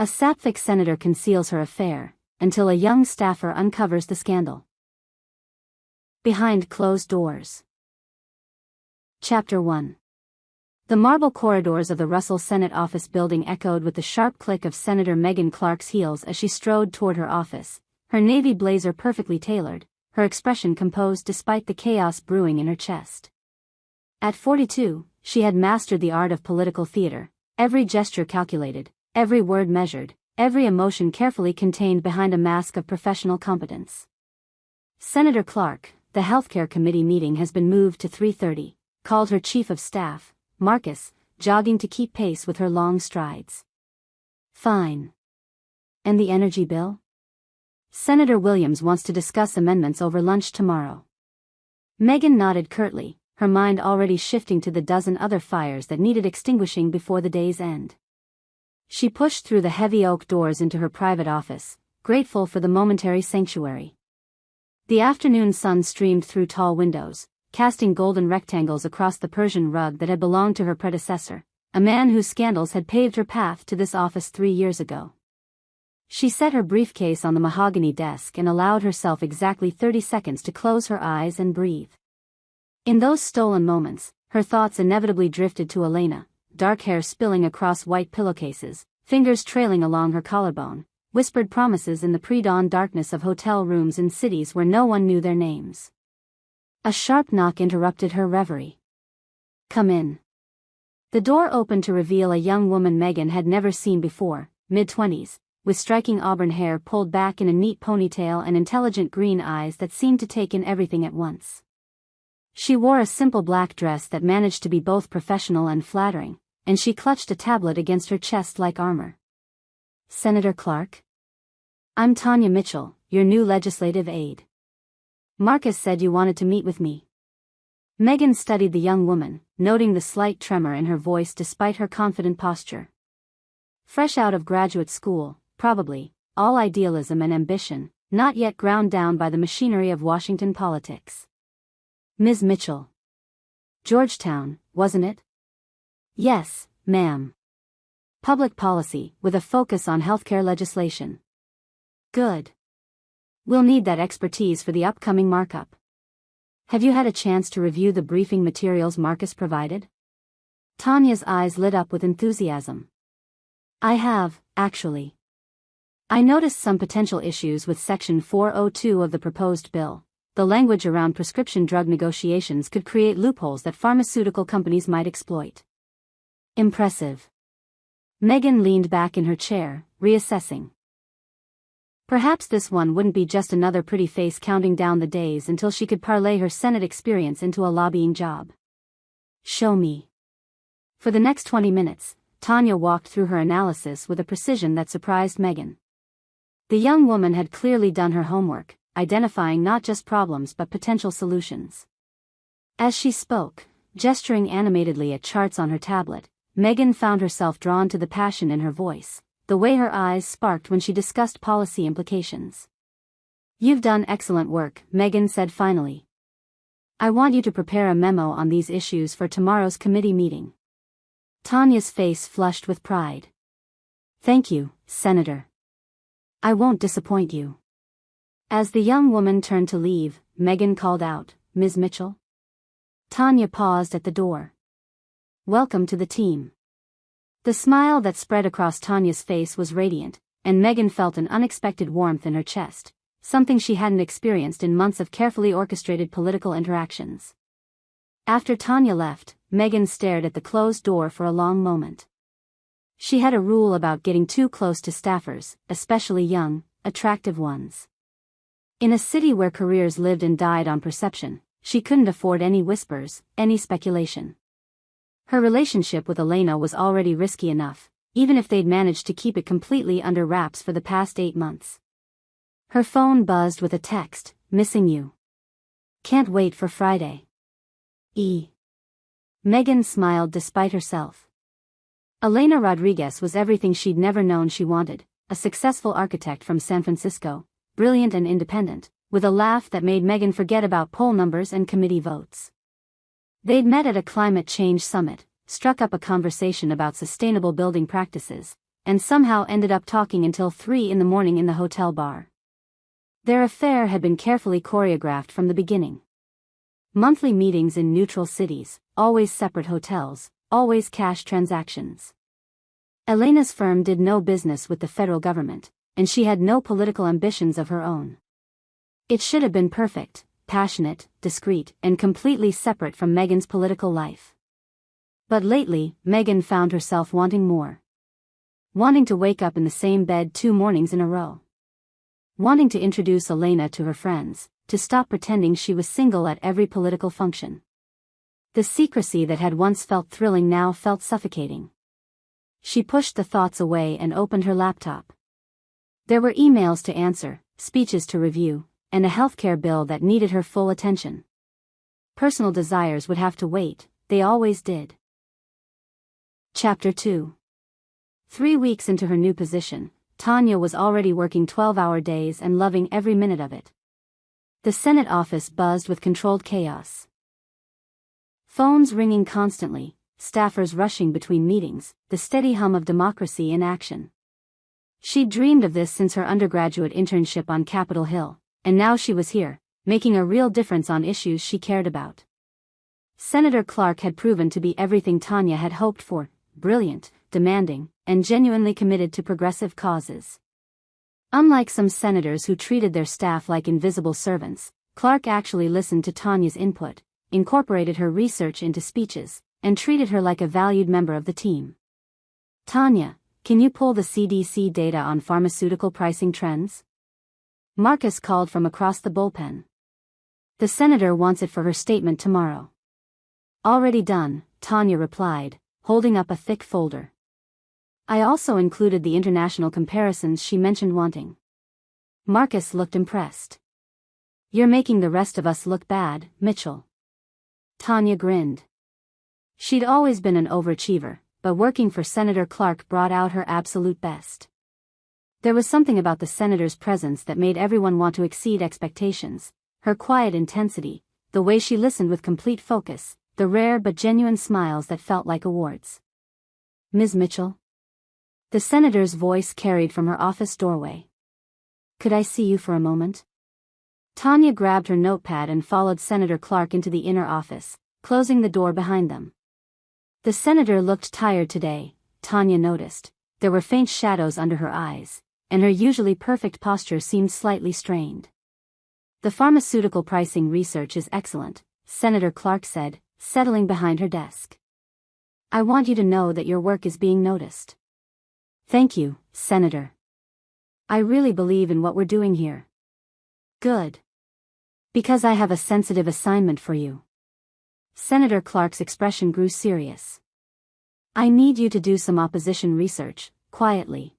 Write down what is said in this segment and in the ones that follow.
A Sapphic senator conceals her affair, until a young staffer uncovers the scandal. Behind closed doors. Chapter 1. The marble corridors of the Russell Senate office building echoed with the sharp click of Senator Megan Clark's heels as she strode toward her office, her navy blazer perfectly tailored, her expression composed despite the chaos brewing in her chest. At 42, she had mastered the art of political theater, every gesture calculated, every word measured, every emotion carefully contained behind a mask of professional competence. Senator Clark, the Healthcare Committee meeting has been moved to 3:30, called her Chief of Staff, Marcus, jogging to keep pace with her long strides. Fine. And the energy bill? Senator Williams wants to discuss amendments over lunch tomorrow. Megan nodded curtly, her mind already shifting to the dozen other fires that needed extinguishing before the day's end. She pushed through the heavy oak doors into her private office, grateful for the momentary sanctuary. The afternoon sun streamed through tall windows, casting golden rectangles across the Persian rug that had belonged to her predecessor, a man whose scandals had paved her path to this office 3 years ago. She set her briefcase on the mahogany desk and allowed herself exactly 30 seconds to close her eyes and breathe. In those stolen moments, her thoughts inevitably drifted to Elena, dark hair spilling across white pillowcases, fingers trailing along her collarbone, whispered promises in the pre-dawn darkness of hotel rooms in cities where no one knew their names. A sharp knock interrupted her reverie. "Come in." The door opened to reveal a young woman Megan had never seen before, mid-20s, with striking auburn hair pulled back in a neat ponytail and intelligent green eyes that seemed to take in everything at once. She wore a simple black dress that managed to be both professional and flattering, and she clutched a tablet against her chest like armor. "Senator Clark? I'm Tanya Mitchell, your new legislative aide. Marcus said you wanted to meet with me." Megan studied the young woman, noting the slight tremor in her voice despite her confident posture. Fresh out of graduate school, probably, all idealism and ambition, not yet ground down by the machinery of Washington politics. "Ms. Mitchell. Georgetown, wasn't it?" "Yes, ma'am. Public policy, with a focus on healthcare legislation." "Good. We'll need that expertise for the upcoming markup. Have you had a chance to review the briefing materials Marcus provided?" Tanya's eyes lit up with enthusiasm. "I have, actually. I noticed some potential issues with Section 402 of the proposed bill. The language around prescription drug negotiations could create loopholes that pharmaceutical companies might exploit." "Impressive." Megan leaned back in her chair, reassessing. Perhaps this one wouldn't be just another pretty face counting down the days until she could parlay her Senate experience into a lobbying job. "Show me." For the next 20 minutes, Tanya walked through her analysis with a precision that surprised Megan. The young woman had clearly done her homework, identifying not just problems but potential solutions. As she spoke, gesturing animatedly at charts on her tablet, Megan found herself drawn to the passion in her voice, the way her eyes sparked when she discussed policy implications. "You've done excellent work," Megan said finally. "I want you to prepare a memo on these issues for tomorrow's committee meeting." Tanya's face flushed with pride. "Thank you, Senator. I won't disappoint you." As the young woman turned to leave, Megan called out, "Ms. Mitchell?" Tanya paused at the door. "Welcome to the team." The smile that spread across Tanya's face was radiant, and Megan felt an unexpected warmth in her chest, something she hadn't experienced in months of carefully orchestrated political interactions. After Tanya left, Megan stared at the closed door for a long moment. She had a rule about getting too close to staffers, especially young, attractive ones. In a city where careers lived and died on perception, she couldn't afford any whispers, any speculation. Her relationship with Elena was already risky enough, even if they'd managed to keep it completely under wraps for the past 8 months. Her phone buzzed with a text, "Missing you. Can't wait for Friday. E." Megan smiled despite herself. Elena Rodriguez was everything she'd never known she wanted, a successful architect from San Francisco, brilliant and independent, with a laugh that made Megan forget about poll numbers and committee votes. They'd met at a climate change summit, struck up a conversation about sustainable building practices, and somehow ended up talking until 3 in the morning in the hotel bar. Their affair had been carefully choreographed from the beginning. Monthly meetings in neutral cities, always separate hotels, always cash transactions. Elena's firm did no business with the federal government, and she had no political ambitions of her own. It should have been perfect, passionate, discreet, and completely separate from Megan's political life. But lately, Megan found herself wanting more. Wanting to wake up in the same bed 2 mornings in a row. Wanting to introduce Elena to her friends, to stop pretending she was single at every political function. The secrecy that had once felt thrilling now felt suffocating. She pushed the thoughts away and opened her laptop. There were emails to answer, speeches to review, and a healthcare bill that needed her full attention. Personal desires would have to wait, they always did. Chapter 2. 3 weeks into her new position, Tanya was already working 12-hour days and loving every minute of it. The Senate office buzzed with controlled chaos. Phones ringing constantly, staffers rushing between meetings, the steady hum of democracy in action. She'd dreamed of this since her undergraduate internship on Capitol Hill, and now she was here, making a real difference on issues she cared about. Senator Clark had proven to be everything Tanya had hoped for: brilliant, demanding, and genuinely committed to progressive causes. Unlike some senators who treated their staff like invisible servants, Clark actually listened to Tanya's input, incorporated her research into speeches, and treated her like a valued member of the team. "Tanya, can you pull the CDC data on pharmaceutical pricing trends?" Marcus called from across the bullpen. "The senator wants it for her statement tomorrow." "Already done," Tanya replied, holding up a thick folder. "I also included the international comparisons she mentioned wanting." Marcus looked impressed. "You're making the rest of us look bad, Mitchell." Tanya grinned. She'd always been an overachiever, but working for Senator Clark brought out her absolute best. There was something about the senator's presence that made everyone want to exceed expectations: her quiet intensity, the way she listened with complete focus, the rare but genuine smiles that felt like awards. "Ms. Mitchell?" The senator's voice carried from her office doorway. "Could I see you for a moment?" Tanya grabbed her notepad and followed Senator Clark into the inner office, closing the door behind them. The senator looked tired today, Tanya noticed. There were faint shadows under her eyes, and her usually perfect posture seemed slightly strained. "The pharmaceutical pricing research is excellent," Senator Clark said, settling behind her desk. "I want you to know that your work is being noticed." "Thank you, Senator. I really believe in what we're doing here." "Good. Because I have a sensitive assignment for you." Senator Clark's expression grew serious. "I need you to do some opposition research, quietly.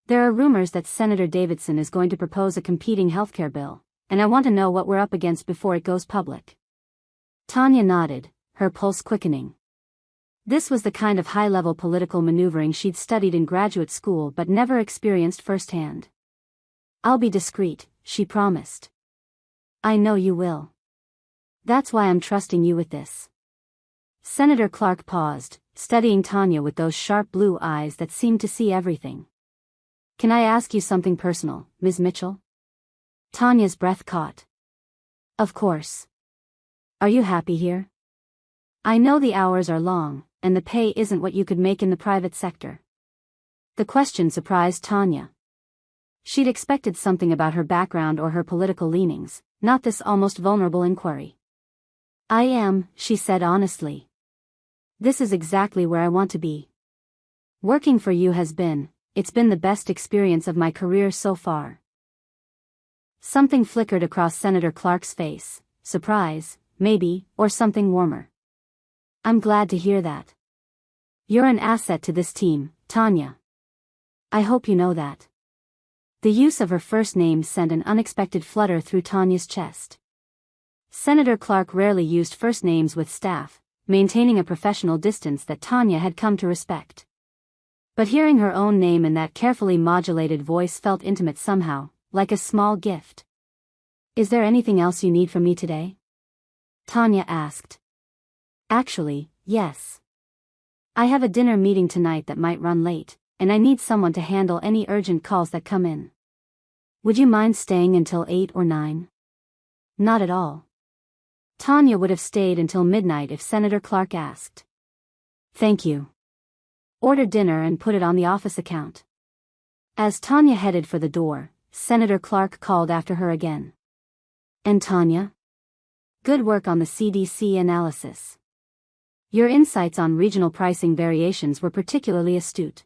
There are rumors that Senator Davidson is going to propose a competing healthcare bill, and I want to know what we're up against before it goes public." Tanya nodded, her pulse quickening. This was the kind of high-level political maneuvering she'd studied in graduate school but never experienced firsthand. "I'll be discreet," she promised. "I know you will. That's why I'm trusting you with this." Senator Clark paused, studying Tanya with those sharp blue eyes that seemed to see everything. "Can I ask you something personal, Ms. Mitchell?" Tanya's breath caught. "Of course. Are you happy here? I know the hours are long, and the pay isn't what you could make in the private sector." The question surprised Tanya. She'd expected something about her background or her political leanings, not this almost vulnerable inquiry. "I am," she said honestly. "This is exactly where I want to be. Working for you it's been the best experience of my career so far." Something flickered across Senator Clark's face: surprise, maybe, or something warmer. "I'm glad to hear that. You're an asset to this team, Tanya. I hope you know that." The use of her first name sent an unexpected flutter through Tanya's chest. Senator Clark rarely used first names with staff, maintaining a professional distance that Tanya had come to respect. But hearing her own name in that carefully modulated voice felt intimate somehow, like a small gift. "Is there anything else you need from me today?" Tanya asked. "Actually, yes. I have a dinner meeting tonight that might run late, and I need someone to handle any urgent calls that come in. Would you mind staying until 8 or 9? Not at all. Tanya would have stayed until midnight if Senator Clark asked. Thank you. Order dinner and put it on the office account. As Tanya headed for the door, Senator Clark called after her again. And Tanya? Good work on the CDC analysis. Your insights on regional pricing variations were particularly astute.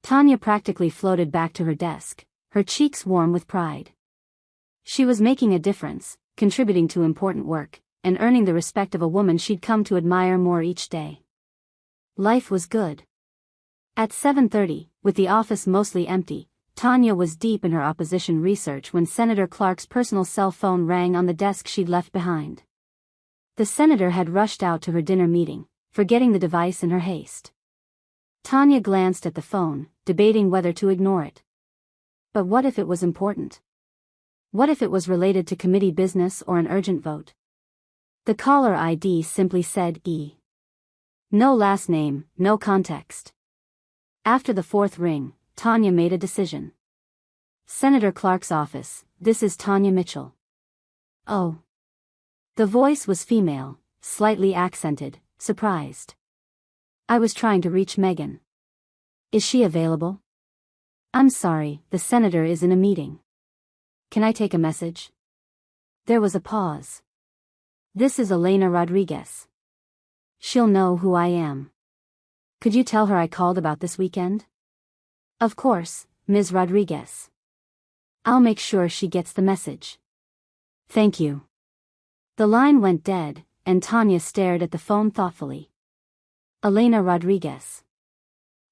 Tanya practically floated back to her desk, her cheeks warm with pride. She was making a difference, contributing to important work, and earning the respect of a woman she'd come to admire more each day. Life was good. At 7:30, with the office mostly empty, Tanya was deep in her opposition research when Senator Clark's personal cell phone rang on the desk she'd left behind. The senator had rushed out to her dinner meeting, forgetting the device in her haste. Tanya glanced at the phone, debating whether to ignore it. But what if it was important? What if it was related to committee business or an urgent vote? The caller ID simply said E. No last name, no context. After the fourth ring, Tanya made a decision. Senator Clark's office, this is Tanya Mitchell. Oh. The voice was female, slightly accented, surprised. I was trying to reach Megan. Is she available? I'm sorry, the senator is in a meeting. Can I take a message? There was a pause. This is Elena Rodriguez. She'll know who I am. Could you tell her I called about this weekend? Of course, Ms. Rodriguez. I'll make sure she gets the message. Thank you. The line went dead, and Tanya stared at the phone thoughtfully. Elena Rodriguez.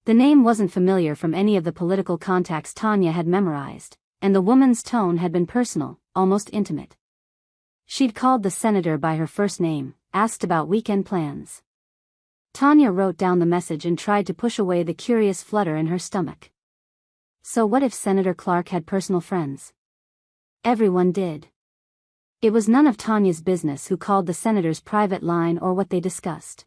The name wasn't familiar from any of the political contacts Tanya had memorized, and the woman's tone had been personal, almost intimate. She'd called the senator by her first name, asked about weekend plans. Tanya wrote down the message and tried to push away the curious flutter in her stomach. So what if Senator Clark had personal friends? Everyone did. It was none of Tanya's business who called the senator's private line or what they discussed.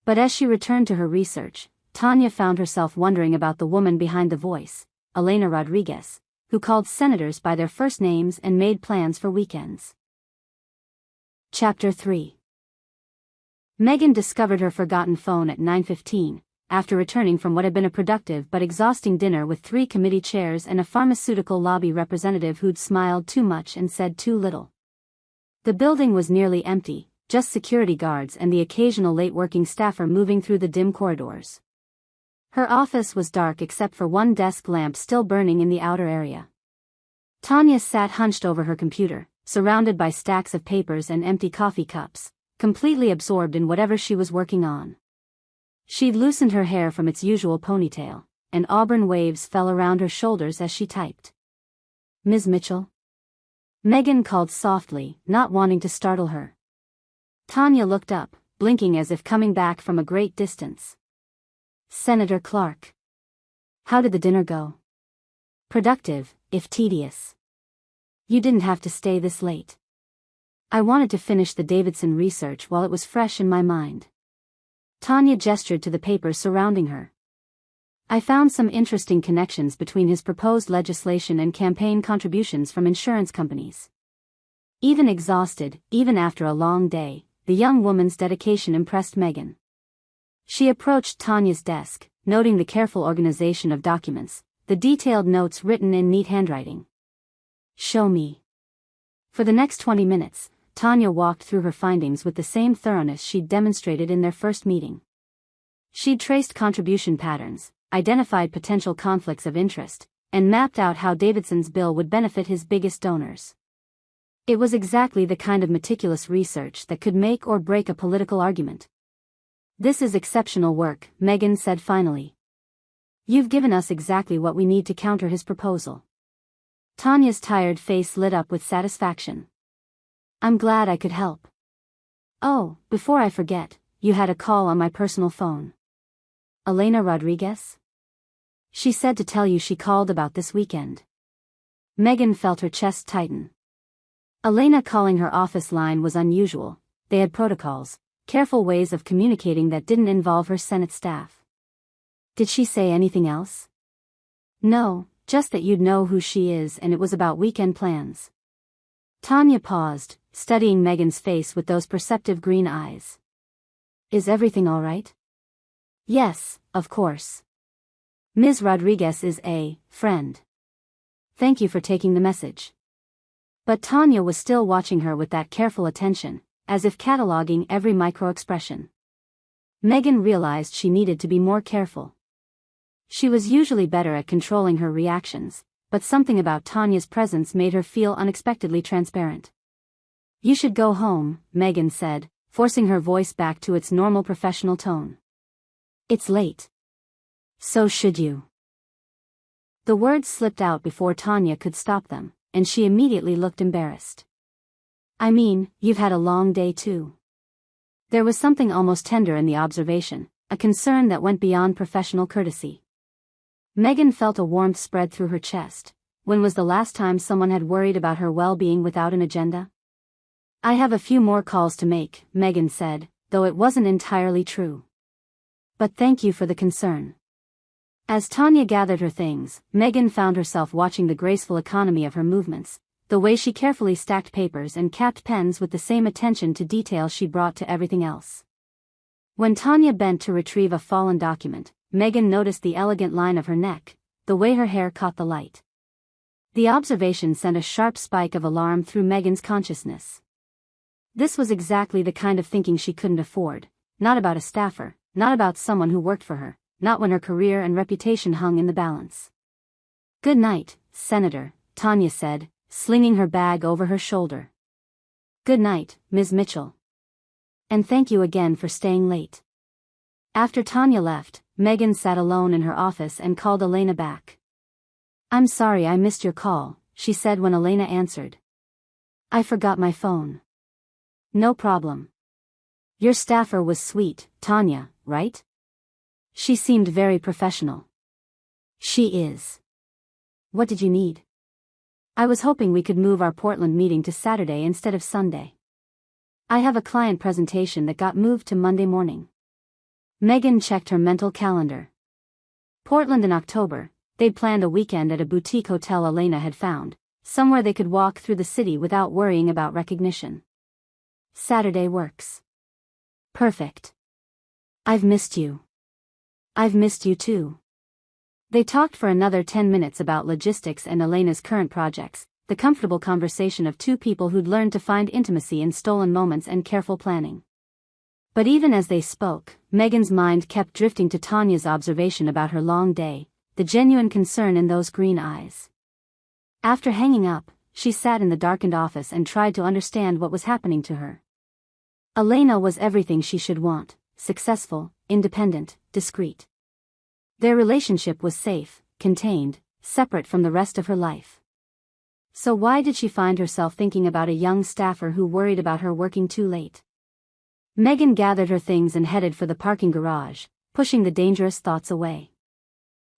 But as she returned to her research, Tanya found herself wondering about the woman behind the voice, Elena Rodriguez, who called senators by their first names and made plans for weekends. Chapter 3. Megan discovered her forgotten phone at 9:15, after returning from what had been a productive but exhausting dinner with 3 committee chairs and a pharmaceutical lobby representative who'd smiled too much and said too little. The building was nearly empty, just security guards and the occasional late-working staffer moving through the dim corridors. Her office was dark except for one desk lamp still burning in the outer area. Tanya sat hunched over her computer, surrounded by stacks of papers and empty coffee cups, completely absorbed in whatever she was working on. She'd loosened her hair from its usual ponytail, and auburn waves fell around her shoulders as she typed. Ms. Mitchell? Megan called softly, not wanting to startle her. Tanya looked up, blinking as if coming back from a great distance. Senator Clark. How did the dinner go? Productive, if tedious. You didn't have to stay this late. I wanted to finish the Davidson research while it was fresh in my mind. Tanya gestured to the papers surrounding her. I found some interesting connections between his proposed legislation and campaign contributions from insurance companies. Even exhausted, even after a long day, the young woman's dedication impressed Megan. She approached Tanya's desk, noting the careful organization of documents, the detailed notes written in neat handwriting. Show me. For the next 20 minutes, Tanya walked through her findings with the same thoroughness she'd demonstrated in their first meeting. She'd traced contribution patterns, identified potential conflicts of interest, and mapped out how Davidson's bill would benefit his biggest donors. It was exactly the kind of meticulous research that could make or break a political argument. This is exceptional work, Megan said finally. You've given us exactly what we need to counter his proposal. Tanya's tired face lit up with satisfaction. I'm glad I could help. Oh, before I forget, you had a call on my personal phone. Elena Rodriguez? She said to tell you she called about this weekend. Megan felt her chest tighten. Elena calling her office line was unusual. They had protocols, careful ways of communicating that didn't involve her Senate staff. Did she say anything else? No, just that you'd know who she is and it was about weekend plans. Tanya paused, studying Megan's face with those perceptive green eyes. Is everything all right? Yes, of course. Ms. Rodriguez is a friend. Thank you for taking the message. But Tanya was still watching her with that careful attention, as if cataloging every micro-expression. Megan realized she needed to be more careful. She was usually better at controlling her reactions, but something about Tanya's presence made her feel unexpectedly transparent. You should go home, Megan said, forcing her voice back to its normal professional tone. It's late. So should you. The words slipped out before Tanya could stop them, and she immediately looked embarrassed. I mean, you've had a long day too. There was something almost tender in the observation, a concern that went beyond professional courtesy. Megan felt a warmth spread through her chest. When was the last time someone had worried about her well-being without an agenda? I have a few more calls to make, Megan said, though it wasn't entirely true. But thank you for the concern. As Tanya gathered her things, Megan found herself watching the graceful economy of her movements, the way she carefully stacked papers and capped pens with the same attention to detail she brought to everything else. When Tanya bent to retrieve a fallen document, Megan noticed the elegant line of her neck, the way her hair caught the light. The observation sent a sharp spike of alarm through Megan's consciousness. This was exactly the kind of thinking she couldn't afford, not about a staffer, not about someone who worked for her, not when her career and reputation hung in the balance. Good night, Senator, Tanya said, slinging her bag over her shoulder. Good night, Ms. Mitchell. And thank you again for staying late. After Tanya left, Megan sat alone in her office and called Elena back. I'm sorry I missed your call, she said when Elena answered. I forgot my phone. No problem. Your staffer was sweet, Tanya, right? She seemed very professional. She is. What did you need? I was hoping we could move our Portland meeting to Saturday instead of Sunday. I have a client presentation that got moved to Monday morning. Megan checked her mental calendar. Portland in October, they'd planned a weekend at a boutique hotel Elena had found, somewhere they could walk through the city without worrying about recognition. Saturday works. Perfect. I've missed you. I've missed you too. They talked for another 10 minutes about logistics and Elena's current projects, the comfortable conversation of two people who'd learned to find intimacy in stolen moments and careful planning. But even as they spoke, Megan's mind kept drifting to Tanya's observation about her long day, the genuine concern in those green eyes. After hanging up, she sat in the darkened office and tried to understand what was happening to her. Elena was everything she should want: successful, independent, discreet. Their relationship was safe, contained, separate from the rest of her life. So why did she find herself thinking about a young staffer who worried about her working too late? Megan gathered her things and headed for the parking garage, pushing the dangerous thoughts away.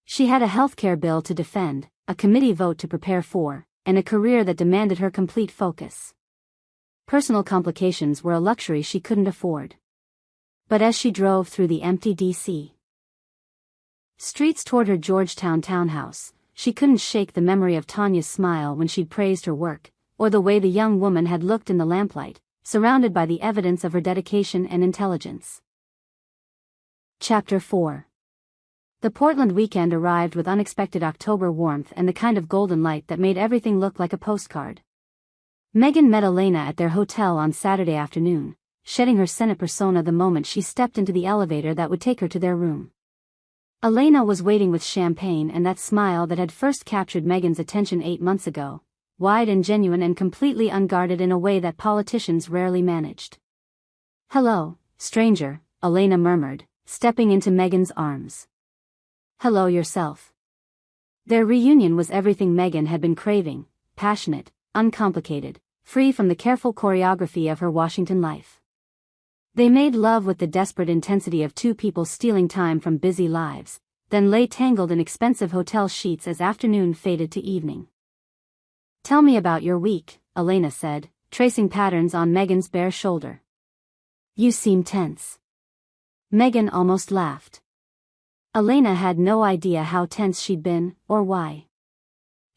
She had a healthcare bill to defend, a committee vote to prepare for, and a career that demanded her complete focus. Personal complications were a luxury she couldn't afford. But as she drove through the empty D.C. streets toward her Georgetown townhouse, she couldn't shake the memory of Tanya's smile when she'd praised her work, or the way the young woman had looked in the lamplight, surrounded by the evidence of her dedication and intelligence. Chapter 4. The Portland weekend arrived with unexpected October warmth and the kind of golden light that made everything look like a postcard. Megan met Elena at their hotel on Saturday afternoon, shedding her Senate persona the moment she stepped into the elevator that would take her to their room. Elena was waiting with champagne and that smile that had first captured Megan's attention 8 months ago, wide and genuine and completely unguarded in a way that politicians rarely managed. Hello, stranger, Elena murmured, stepping into Megan's arms. Hello yourself. Their reunion was everything Megan had been craving: passionate, uncomplicated, free from the careful choreography of her Washington life. They made love with the desperate intensity of two people stealing time from busy lives, then lay tangled in expensive hotel sheets as afternoon faded to evening. Tell me about your week, Elena said, tracing patterns on Megan's bare shoulder. You seem tense. Megan almost laughed. Elena had no idea how tense she'd been, or why.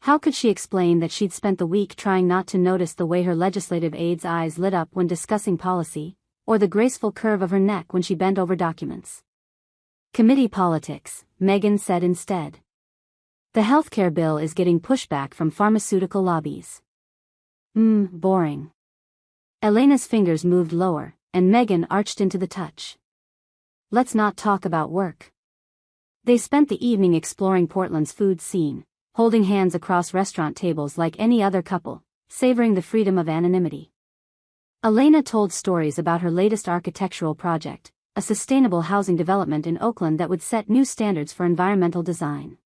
How could she explain that she'd spent the week trying not to notice the way her legislative aide's eyes lit up when discussing policy, or the graceful curve of her neck when she bent over documents? Committee politics, Megan said instead. The healthcare bill is getting pushback from pharmaceutical lobbies. Boring. Elena's fingers moved lower, and Megan arched into the touch. Let's not talk about work. They spent the evening exploring Portland's food scene, holding hands across restaurant tables like any other couple, savoring the freedom of anonymity. Elena told stories about her latest architectural project, a sustainable housing development in Oakland that would set new standards for environmental design.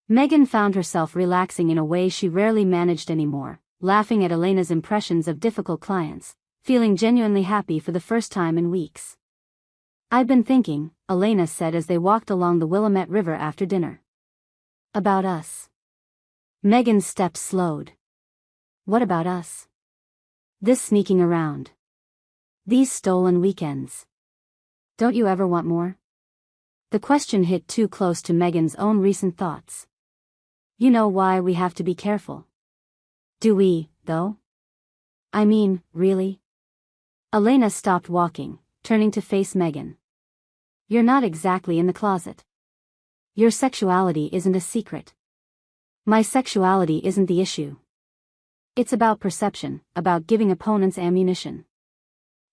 Megan found herself relaxing in a way she rarely managed anymore, laughing at Elena's impressions of difficult clients, feeling genuinely happy for the first time in weeks. I've been thinking, Elena said as they walked along the Willamette River after dinner. About us. Megan's steps slowed. What about us? This sneaking around. These stolen weekends. Don't you ever want more? The question hit too close to Megan's own recent thoughts. You know why we have to be careful. Do we, though? I mean, really? Elena stopped walking, turning to face Megan. You're not exactly in the closet. Your sexuality isn't a secret. My sexuality isn't the issue. It's about perception, about giving opponents ammunition.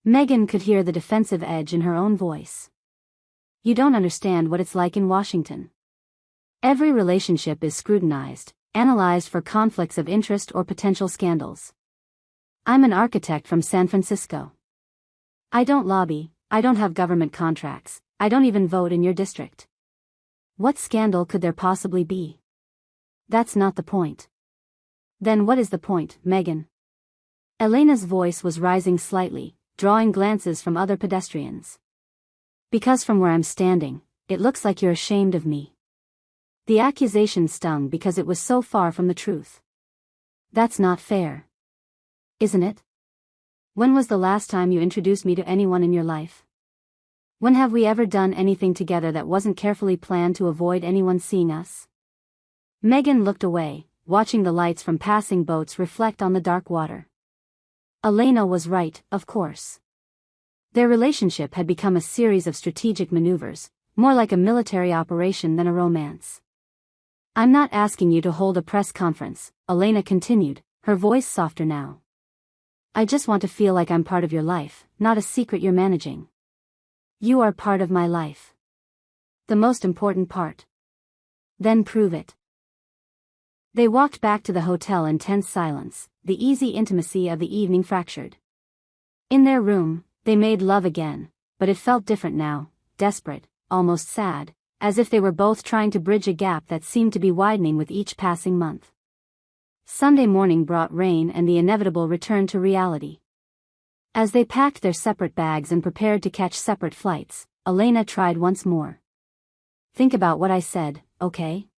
Megan could hear the defensive edge in her own voice. You don't understand what it's like in Washington. Every relationship is scrutinized, analyzed for conflicts of interest or potential scandals. I'm an architect from San Francisco. I don't lobby, I don't have government contracts, I don't even vote in your district. What scandal could there possibly be? That's not the point. Then what is the point, Megan? Elena's voice was rising slightly, drawing glances from other pedestrians. Because from where I'm standing, it looks like you're ashamed of me. The accusation stung because it was so far from the truth. That's not fair. Isn't it? When was the last time you introduced me to anyone in your life? When have we ever done anything together that wasn't carefully planned to avoid anyone seeing us? Megan looked away, watching the lights from passing boats reflect on the dark water. Elena was right, of course. Their relationship had become a series of strategic maneuvers, more like a military operation than a romance. I'm not asking you to hold a press conference, Elena continued, her voice softer now. I just want to feel like I'm part of your life, not a secret you're managing. You are part of my life. The most important part. Then prove it. They walked back to the hotel in tense silence, the easy intimacy of the evening fractured. In their room, they made love again, but it felt different now, desperate, almost sad, as if they were both trying to bridge a gap that seemed to be widening with each passing month. Sunday morning brought rain and the inevitable return to reality. As they packed their separate bags and prepared to catch separate flights, Elena tried once more. Think about what I said, okay?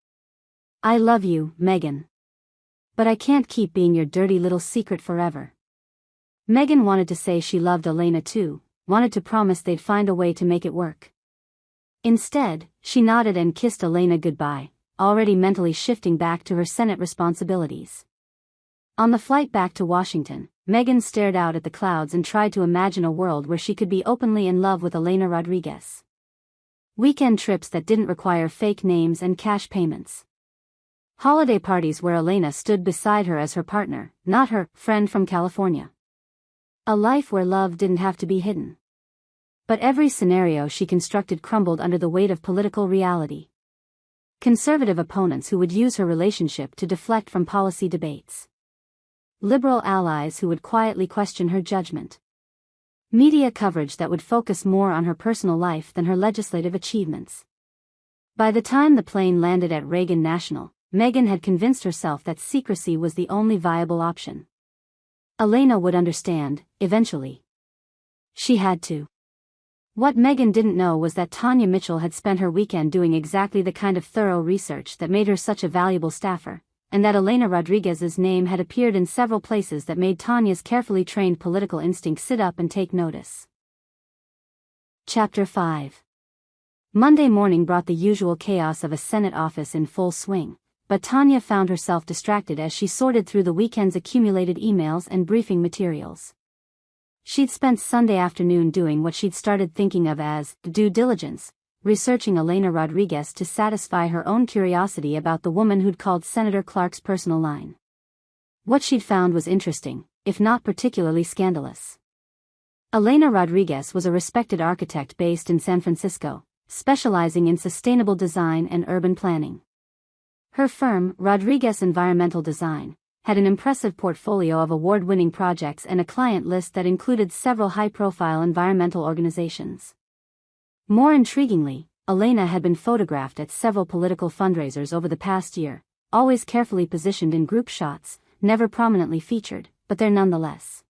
I love you, Megan. But I can't keep being your dirty little secret forever. Megan wanted to say she loved Elena too, wanted to promise they'd find a way to make it work. Instead, she nodded and kissed Elena goodbye, already mentally shifting back to her Senate responsibilities. On the flight back to Washington, Megan stared out at the clouds and tried to imagine a world where she could be openly in love with Elena Rodriguez. Weekend trips that didn't require fake names and cash payments. Holiday parties where Elena stood beside her as her partner, not her friend from California. A life where love didn't have to be hidden. But every scenario she constructed crumbled under the weight of political reality. Conservative opponents who would use her relationship to deflect from policy debates. Liberal allies who would quietly question her judgment. Media coverage that would focus more on her personal life than her legislative achievements. By the time the plane landed at Reagan National, Megan had convinced herself that secrecy was the only viable option. Elena would understand, eventually. She had to. What Megan didn't know was that Tanya Mitchell had spent her weekend doing exactly the kind of thorough research that made her such a valuable staffer, and that Elena Rodriguez's name had appeared in several places that made Tanya's carefully trained political instinct sit up and take notice. Chapter 5. Monday morning brought the usual chaos of a Senate office in full swing, but Tanya found herself distracted as she sorted through the weekend's accumulated emails and briefing materials. She'd spent Sunday afternoon doing what she'd started thinking of as due diligence, researching Elena Rodriguez to satisfy her own curiosity about the woman who'd called Senator Clark's personal line. What she'd found was interesting, if not particularly scandalous. Elena Rodriguez was a respected architect based in San Francisco, specializing in sustainable design and urban planning. Her firm, Rodriguez Environmental Design, had an impressive portfolio of award-winning projects and a client list that included several high-profile environmental organizations. More intriguingly, Elena had been photographed at several political fundraisers over the past year, always carefully positioned in group shots, never prominently featured, but there nonetheless.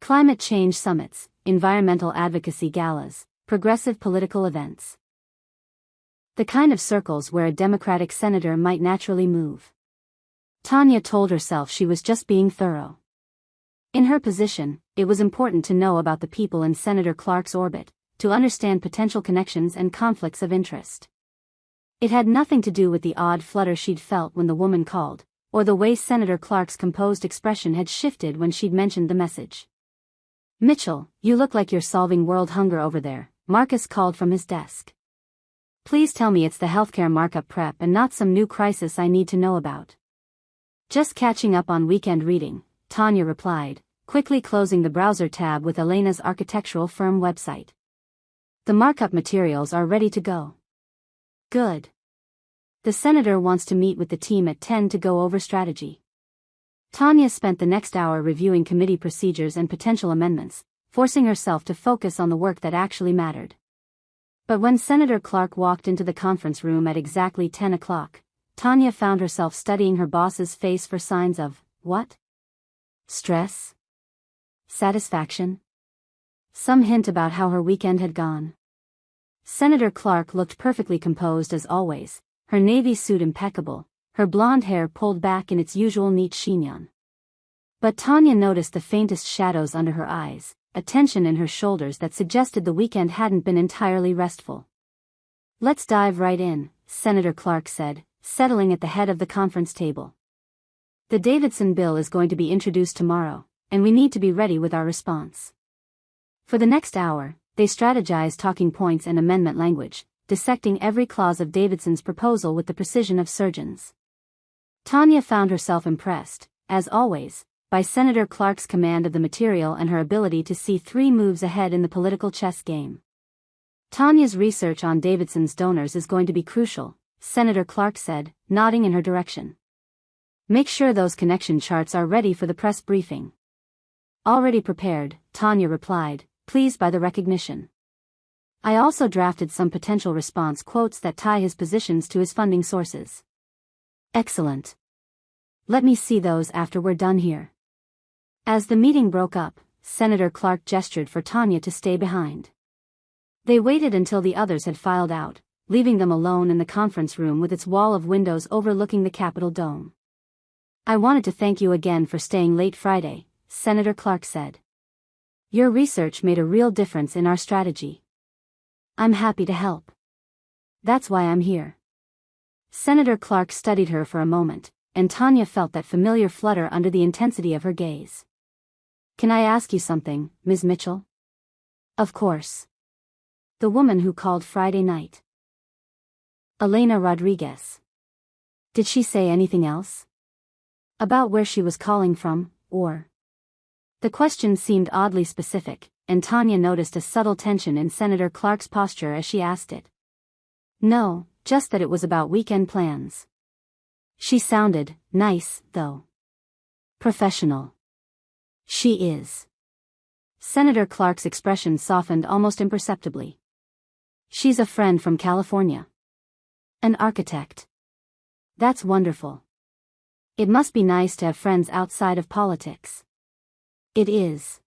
Climate change summits, environmental advocacy galas, progressive political events. The kind of circles where a Democratic senator might naturally move. Tanya told herself she was just being thorough. In her position, it was important to know about the people in Senator Clark's orbit, to understand potential connections and conflicts of interest. It had nothing to do with the odd flutter she'd felt when the woman called, or the way Senator Clark's composed expression had shifted when she'd mentioned the message. "Mitchell, you look like you're solving world hunger over there," Marcus called from his desk. "Please tell me it's the healthcare markup prep and not some new crisis I need to know about." "Just catching up on weekend reading," Tanya replied, quickly closing the browser tab with Elena's architectural firm website. "The markup materials are ready to go." "Good. The senator wants to meet with the team at 10 to go over strategy." Tanya spent the next hour reviewing committee procedures and potential amendments, forcing herself to focus on the work that actually mattered. But when Senator Clark walked into the conference room at exactly 10 o'clock, Tanya found herself studying her boss's face for signs of, what? Stress? Satisfaction? Some hint about how her weekend had gone. Senator Clark looked perfectly composed as always, her navy suit impeccable, her blonde hair pulled back in its usual neat chignon. But Tanya noticed the faintest shadows under her eyes, a tension in her shoulders that suggested the weekend hadn't been entirely restful. "Let's dive right in," Senator Clark said, settling at the head of the conference table. "The Davidson bill is going to be introduced tomorrow, and we need to be ready with our response." For the next hour, they strategized talking points and amendment language, dissecting every clause of Davidson's proposal with the precision of surgeons. Tanya found herself impressed, as always, by Senator Clark's command of the material and her ability to see 3 moves ahead in the political chess game. "Tanya's research on Davidson's donors is going to be crucial," Senator Clark said, nodding in her direction. "Make sure those connection charts are ready for the press briefing." "Already prepared," Tanya replied, pleased by the recognition. "I also drafted some potential response quotes that tie his positions to his funding sources." "Excellent. Let me see those after we're done here." As the meeting broke up, Senator Clark gestured for Tanya to stay behind. They waited until the others had filed out, leaving them alone in the conference room with its wall of windows overlooking the Capitol dome. "I wanted to thank you again for staying late Friday," Senator Clark said. "Your research made a real difference in our strategy." "I'm happy to help. That's why I'm here." Senator Clark studied her for a moment, and Tanya felt that familiar flutter under the intensity of her gaze. "Can I ask you something, Ms. Mitchell?" "Of course." "The woman who called Friday night. Elena Rodriguez. Did she say anything else? About where she was calling from, or?" The question seemed oddly specific, and Tanya noticed a subtle tension in Senator Clark's posture as she asked it. "No, just that it was about weekend plans." She sounded nice, though. "Professional." "She is." Senator Clark's expression softened almost imperceptibly. "She's a friend from California. An architect. That's wonderful. It must be nice to have friends outside of politics." "It is."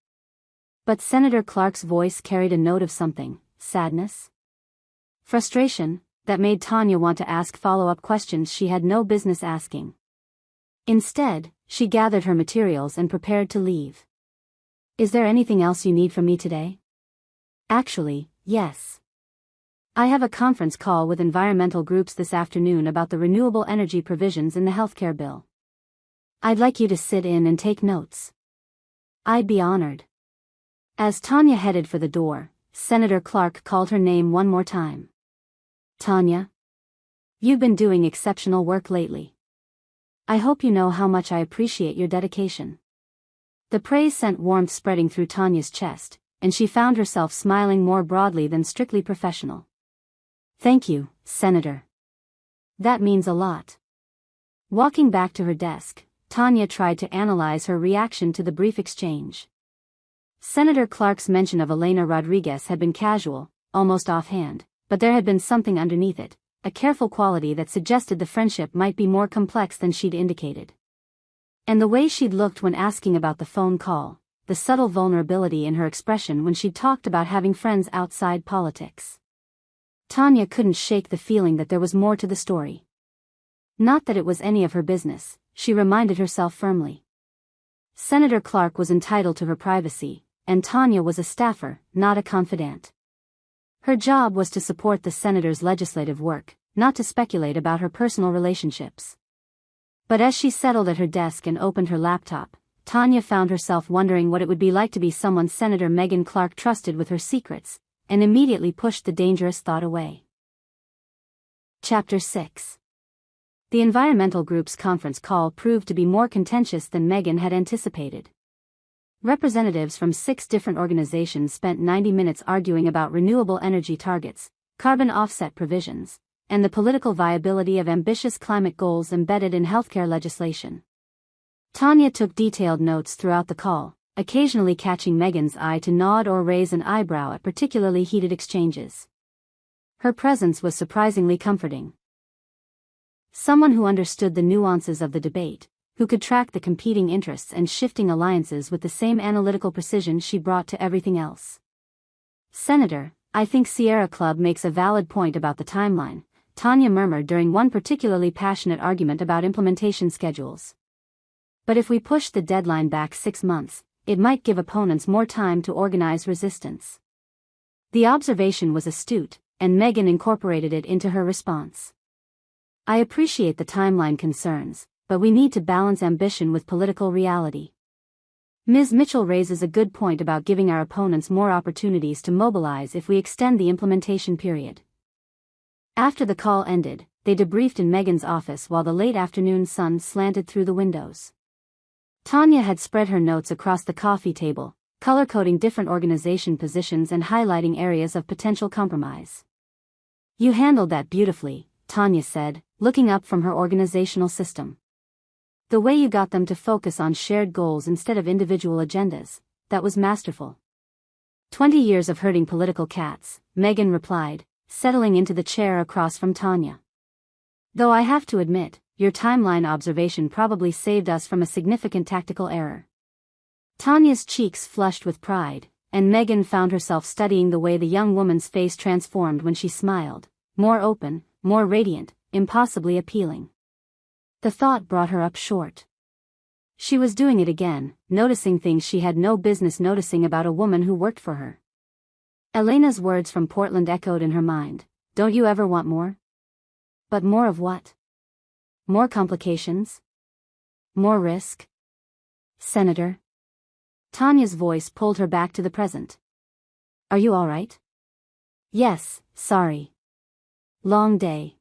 But Senator Clark's voice carried a note of something, sadness? Frustration, that made Tanya want to ask follow-up questions she had no business asking. Instead, she gathered her materials and prepared to leave. "Is there anything else you need from me today?" "Actually, yes. I have a conference call with environmental groups this afternoon about the renewable energy provisions in the healthcare bill. I'd like you to sit in and take notes. I'd be honored. As Tanya headed for the door, Senator Clark called her name one more time. Tanya? You've been doing exceptional work lately. I hope you know how much I appreciate your dedication. The praise sent warmth spreading through Tanya's chest, and she found herself smiling more broadly than strictly professional. Thank you, Senator. That means a lot. Walking back to her desk, Tanya tried to analyze her reaction to the brief exchange. Senator Clark's mention of Elena Rodriguez had been casual, almost offhand, but there had been something underneath it, a careful quality that suggested the friendship might be more complex than she'd indicated. And the way she'd looked when asking about the phone call, the subtle vulnerability in her expression when she'd talked about having friends outside politics. Tanya couldn't shake the feeling that there was more to the story. Not that it was any of her business, she reminded herself firmly. Senator Clark was entitled to her privacy, and Tanya was a staffer, not a confidant. Her job was to support the senator's legislative work, not to speculate about her personal relationships. But as she settled at her desk and opened her laptop, Tanya found herself wondering what it would be like to be someone Senator Megan Clark trusted with her secrets, and immediately pushed the dangerous thought away. Chapter 6. The environmental group's conference call proved to be more contentious than Megan had anticipated. Representatives from 6 different organizations spent 90 minutes arguing about renewable energy targets, carbon offset provisions, and the political viability of ambitious climate goals embedded in healthcare legislation. Tanya took detailed notes throughout the call, occasionally catching Megan's eye to nod or raise an eyebrow at particularly heated exchanges. Her presence was surprisingly comforting. Someone who understood the nuances of the debate, who could track the competing interests and shifting alliances with the same analytical precision she brought to everything else. Senator, I think Sierra Club makes a valid point about the timeline, Tanya murmured during one particularly passionate argument about implementation schedules. But if we push the deadline back 6 months, it might give opponents more time to organize resistance. The observation was astute, and Megan incorporated it into her response. I appreciate the timeline concerns, but we need to balance ambition with political reality. Ms. Mitchell raises a good point about giving our opponents more opportunities to mobilize if we extend the implementation period. After the call ended, they debriefed in Megan's office while the late afternoon sun slanted through the windows. Tanya had spread her notes across the coffee table, color-coding different organization positions and highlighting areas of potential compromise. You handled that beautifully, Tanya said, looking up from her organizational system. The way you got them to focus on shared goals instead of individual agendas, that was masterful. 20 years of herding political cats, Megan replied, settling into the chair across from Tanya. Though I have to admit, your timeline observation probably saved us from a significant tactical error. Tanya's cheeks flushed with pride, and Megan found herself studying the way the young woman's face transformed when she smiled, more open, more radiant, impossibly appealing. The thought brought her up short. She was doing it again, noticing things she had no business noticing about a woman who worked for her. Elena's words from Portland echoed in her mind. Don't you ever want more? But more of what? More complications? More risk? Senator? Tanya's voice pulled her back to the present. Are you all right? Yes, sorry. Long day.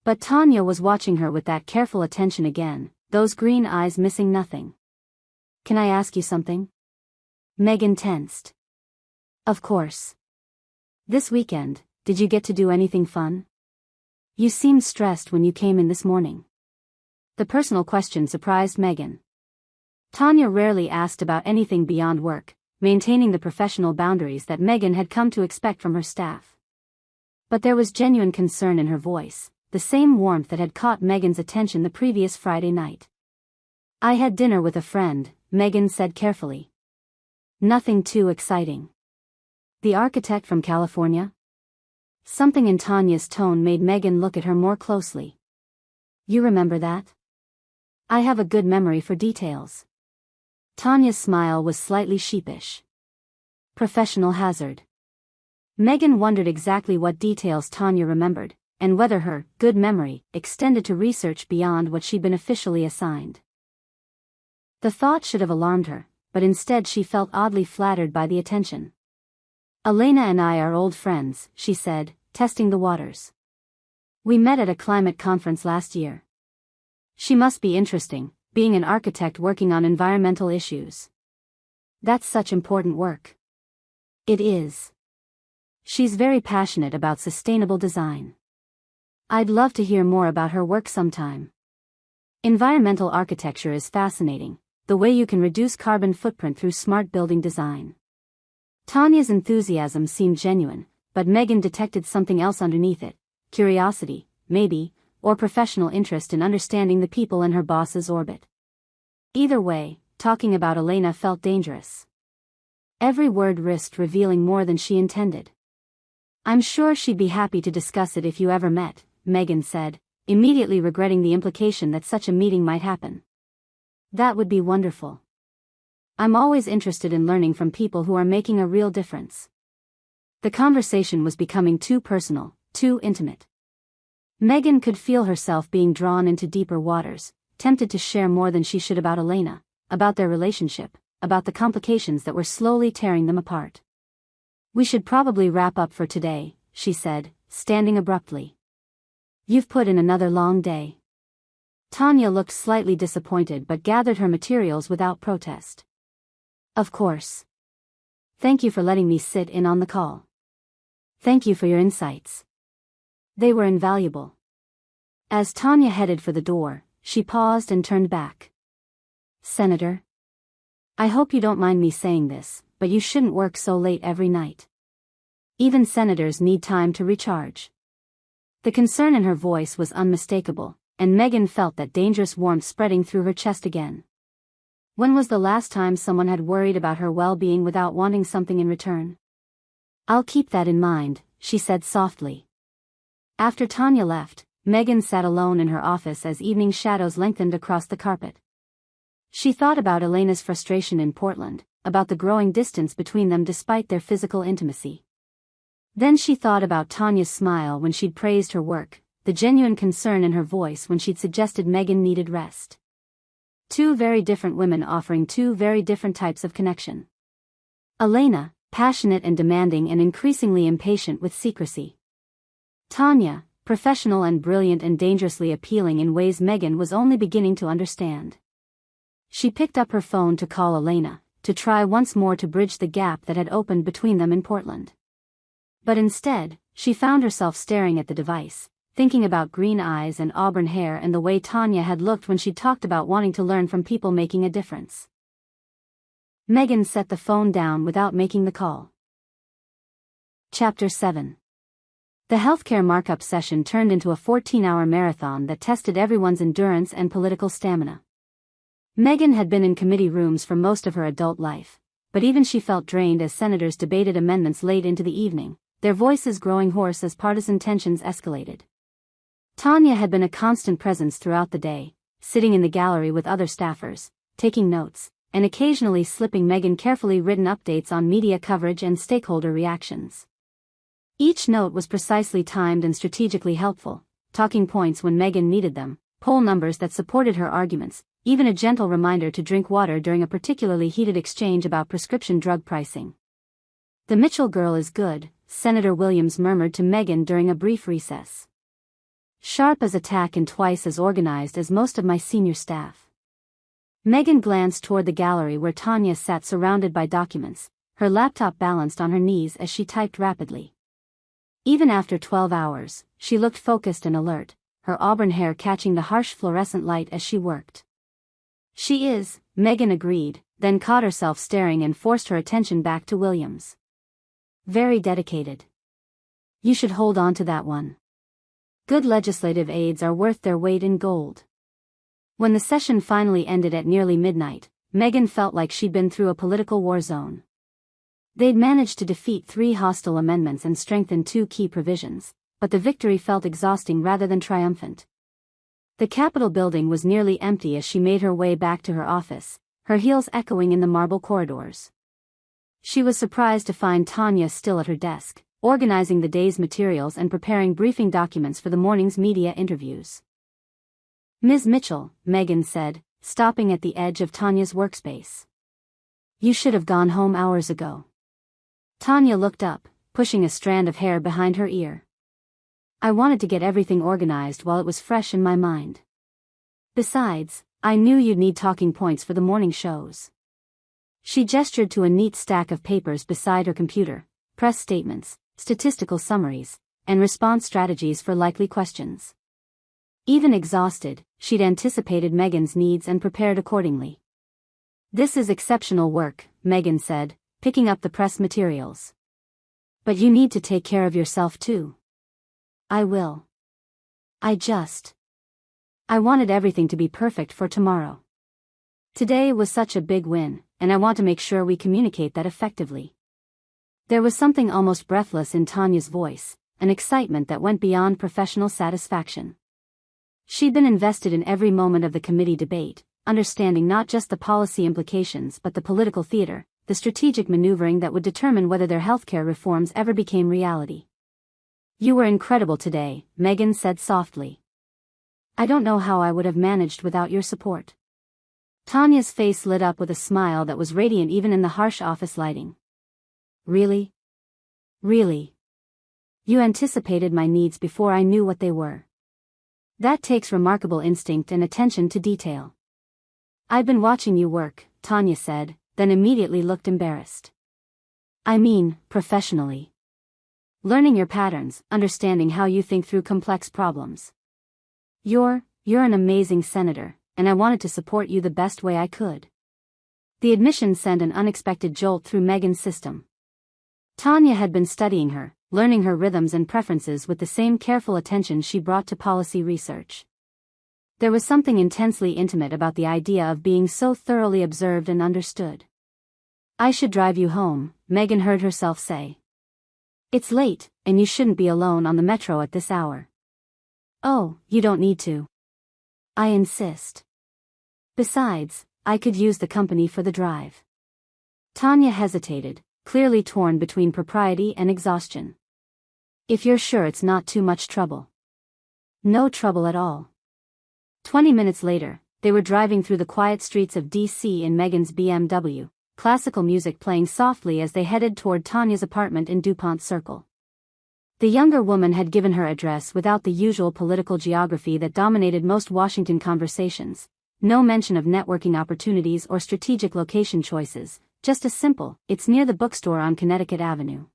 But Tanya was watching her with that careful attention again, those green eyes missing nothing. Can I ask you something? Megan tensed. Of course. This weekend, did you get to do anything fun? You seemed stressed when you came in this morning. The personal question surprised Megan. Tanya rarely asked about anything beyond work, maintaining the professional boundaries that Megan had come to expect from her staff. But there was genuine concern in her voice, the same warmth that had caught Megan's attention the previous Friday night. I had dinner with a friend, Megan said carefully. Nothing too exciting. The architect from California? Something in Tanya's tone made Megan look at her more closely. You remember that? I have a good memory for details. Tanya's smile was slightly sheepish. Professional hazard. Megan wondered exactly what details Tanya remembered, and whether her good memory extended to research beyond what she'd been officially assigned. The thought should have alarmed her, but instead she felt oddly flattered by the attention. "Elena and I are old friends," she said, testing the waters. "We met at a climate conference last year. She must be interesting, being an architect working on environmental issues. That's such important work." "It is. She's very passionate about sustainable design. I'd love to hear more about her work sometime. Environmental architecture is fascinating, the way you can reduce carbon footprint through smart building design." Tanya's enthusiasm seemed genuine, but Megan detected something else underneath it: curiosity, maybe, or professional interest in understanding the people in her boss's orbit. Either way, talking about Elena felt dangerous. Every word risked revealing more than she intended. "I'm sure she'd be happy to discuss it if you ever met," Megan said, immediately regretting the implication that such a meeting might happen. "That would be wonderful. I'm always interested in learning from people who are making a real difference." The conversation was becoming too personal, too intimate. Megan could feel herself being drawn into deeper waters, tempted to share more than she should about Elena, about their relationship, about the complications that were slowly tearing them apart. "We should probably wrap up for today," she said, standing abruptly. "You've put in another long day." Tanya looked slightly disappointed but gathered her materials without protest. "Of course. Thank you for letting me sit in on the call. Thank you for your insights. They were invaluable." As Tanya headed for the door, she paused and turned back. "Senator, I hope you don't mind me saying this, but you shouldn't work so late every night. Even senators need time to recharge." The concern in her voice was unmistakable, and Megan felt that dangerous warmth spreading through her chest again. When was the last time someone had worried about her well-being without wanting something in return? "I'll keep that in mind," she said softly. After Tanya left, Megan sat alone in her office as evening shadows lengthened across the carpet. She thought about Elena's frustration in Portland, about the growing distance between them despite their physical intimacy. Then she thought about Tanya's smile when she'd praised her work, the genuine concern in her voice when she'd suggested Megan needed rest. Two very different women offering two very different types of connection. Elena, passionate and demanding and increasingly impatient with secrecy. Tanya, professional and brilliant and dangerously appealing in ways Megan was only beginning to understand. She picked up her phone to call Elena, to try once more to bridge the gap that had opened between them in Portland. But instead, she found herself staring at the device, thinking about green eyes and auburn hair and the way Tanya had looked when she talked about wanting to learn from people making a difference. Megan set the phone down without making the call. Chapter 7. The healthcare markup session turned into a 14-hour marathon that tested everyone's endurance and political stamina. Megan had been in committee rooms for most of her adult life, but even she felt drained as senators debated amendments late into the evening, their voices growing hoarse as partisan tensions escalated. Tanya had been a constant presence throughout the day, sitting in the gallery with other staffers, taking notes, and occasionally slipping Megan carefully written updates on media coverage and stakeholder reactions. Each note was precisely timed and strategically helpful, talking points when Megan needed them, poll numbers that supported her arguments, even a gentle reminder to drink water during a particularly heated exchange about prescription drug pricing. "The Mitchell girl is good," Senator Williams murmured to Megan during a brief recess. "Sharp as a tack and twice as organized as most of my senior staff." Megan glanced toward the gallery where Tanya sat surrounded by documents, her laptop balanced on her knees as she typed rapidly. Even after 12 hours, she looked focused and alert, her auburn hair catching the harsh fluorescent light as she worked. "She is," Megan agreed, then caught herself staring and forced her attention back to Williams. "Very dedicated. You should hold on to that one. Good legislative aides are worth their weight in gold." When the session finally ended at nearly midnight, Megan felt like she'd been through a political war zone. They'd managed to defeat 3 hostile amendments and strengthen 2 key provisions, but the victory felt exhausting rather than triumphant. The Capitol building was nearly empty as she made her way back to her office, her heels echoing in the marble corridors. She was surprised to find Tanya still at her desk, organizing the day's materials and preparing briefing documents for the morning's media interviews. "Ms. Mitchell," Megan said, stopping at the edge of Tanya's workspace. "You should have gone home hours ago." Tanya looked up, pushing a strand of hair behind her ear. "I wanted to get everything organized while it was fresh in my mind. Besides, I knew you'd need talking points for the morning shows." She gestured to a neat stack of papers beside her computer: press statements, statistical summaries, and response strategies for likely questions. Even exhausted, she'd anticipated Megan's needs and prepared accordingly. "This is exceptional work," Megan said, picking up the press materials. "But you need to take care of yourself too." "I will. I wanted everything to be perfect for tomorrow. Today was such a big win, and I want to make sure we communicate that effectively." There was something almost breathless in Tanya's voice, an excitement that went beyond professional satisfaction. She'd been invested in every moment of the committee debate, understanding not just the policy implications but the political theater, the strategic maneuvering that would determine whether their healthcare reforms ever became reality. "You were incredible today," Megan said softly. "I don't know how I would have managed without your support." Tanya's face lit up with a smile that was radiant even in the harsh office lighting. "Really? Really? You anticipated my needs before I knew what they were. That takes remarkable instinct and attention to detail." "I've been watching you work," Tanya said, then immediately looked embarrassed. "I mean, professionally. Learning your patterns, understanding how you think through complex problems. You're an amazing senator, and I wanted to support you the best way I could." The admission sent an unexpected jolt through Megan's system. Tanya had been studying her, learning her rhythms and preferences with the same careful attention she brought to policy research. There was something intensely intimate about the idea of being so thoroughly observed and understood. "I should drive you home," Megan heard herself say. "It's late, and you shouldn't be alone on the metro at this hour." "Oh, you don't need to. I insist. Besides, I could use the company for the drive." Tanya hesitated, clearly torn between propriety and exhaustion. "If you're sure it's not too much trouble." "No trouble at all." 20 minutes later, they were driving through the quiet streets of D.C. in Megan's BMW, classical music playing softly as they headed toward Tanya's apartment in DuPont Circle. The younger woman had given her address without the usual political geography that dominated most Washington conversations, no mention of networking opportunities or strategic location choices, just a simple, "It's near the bookstore on Connecticut Avenue."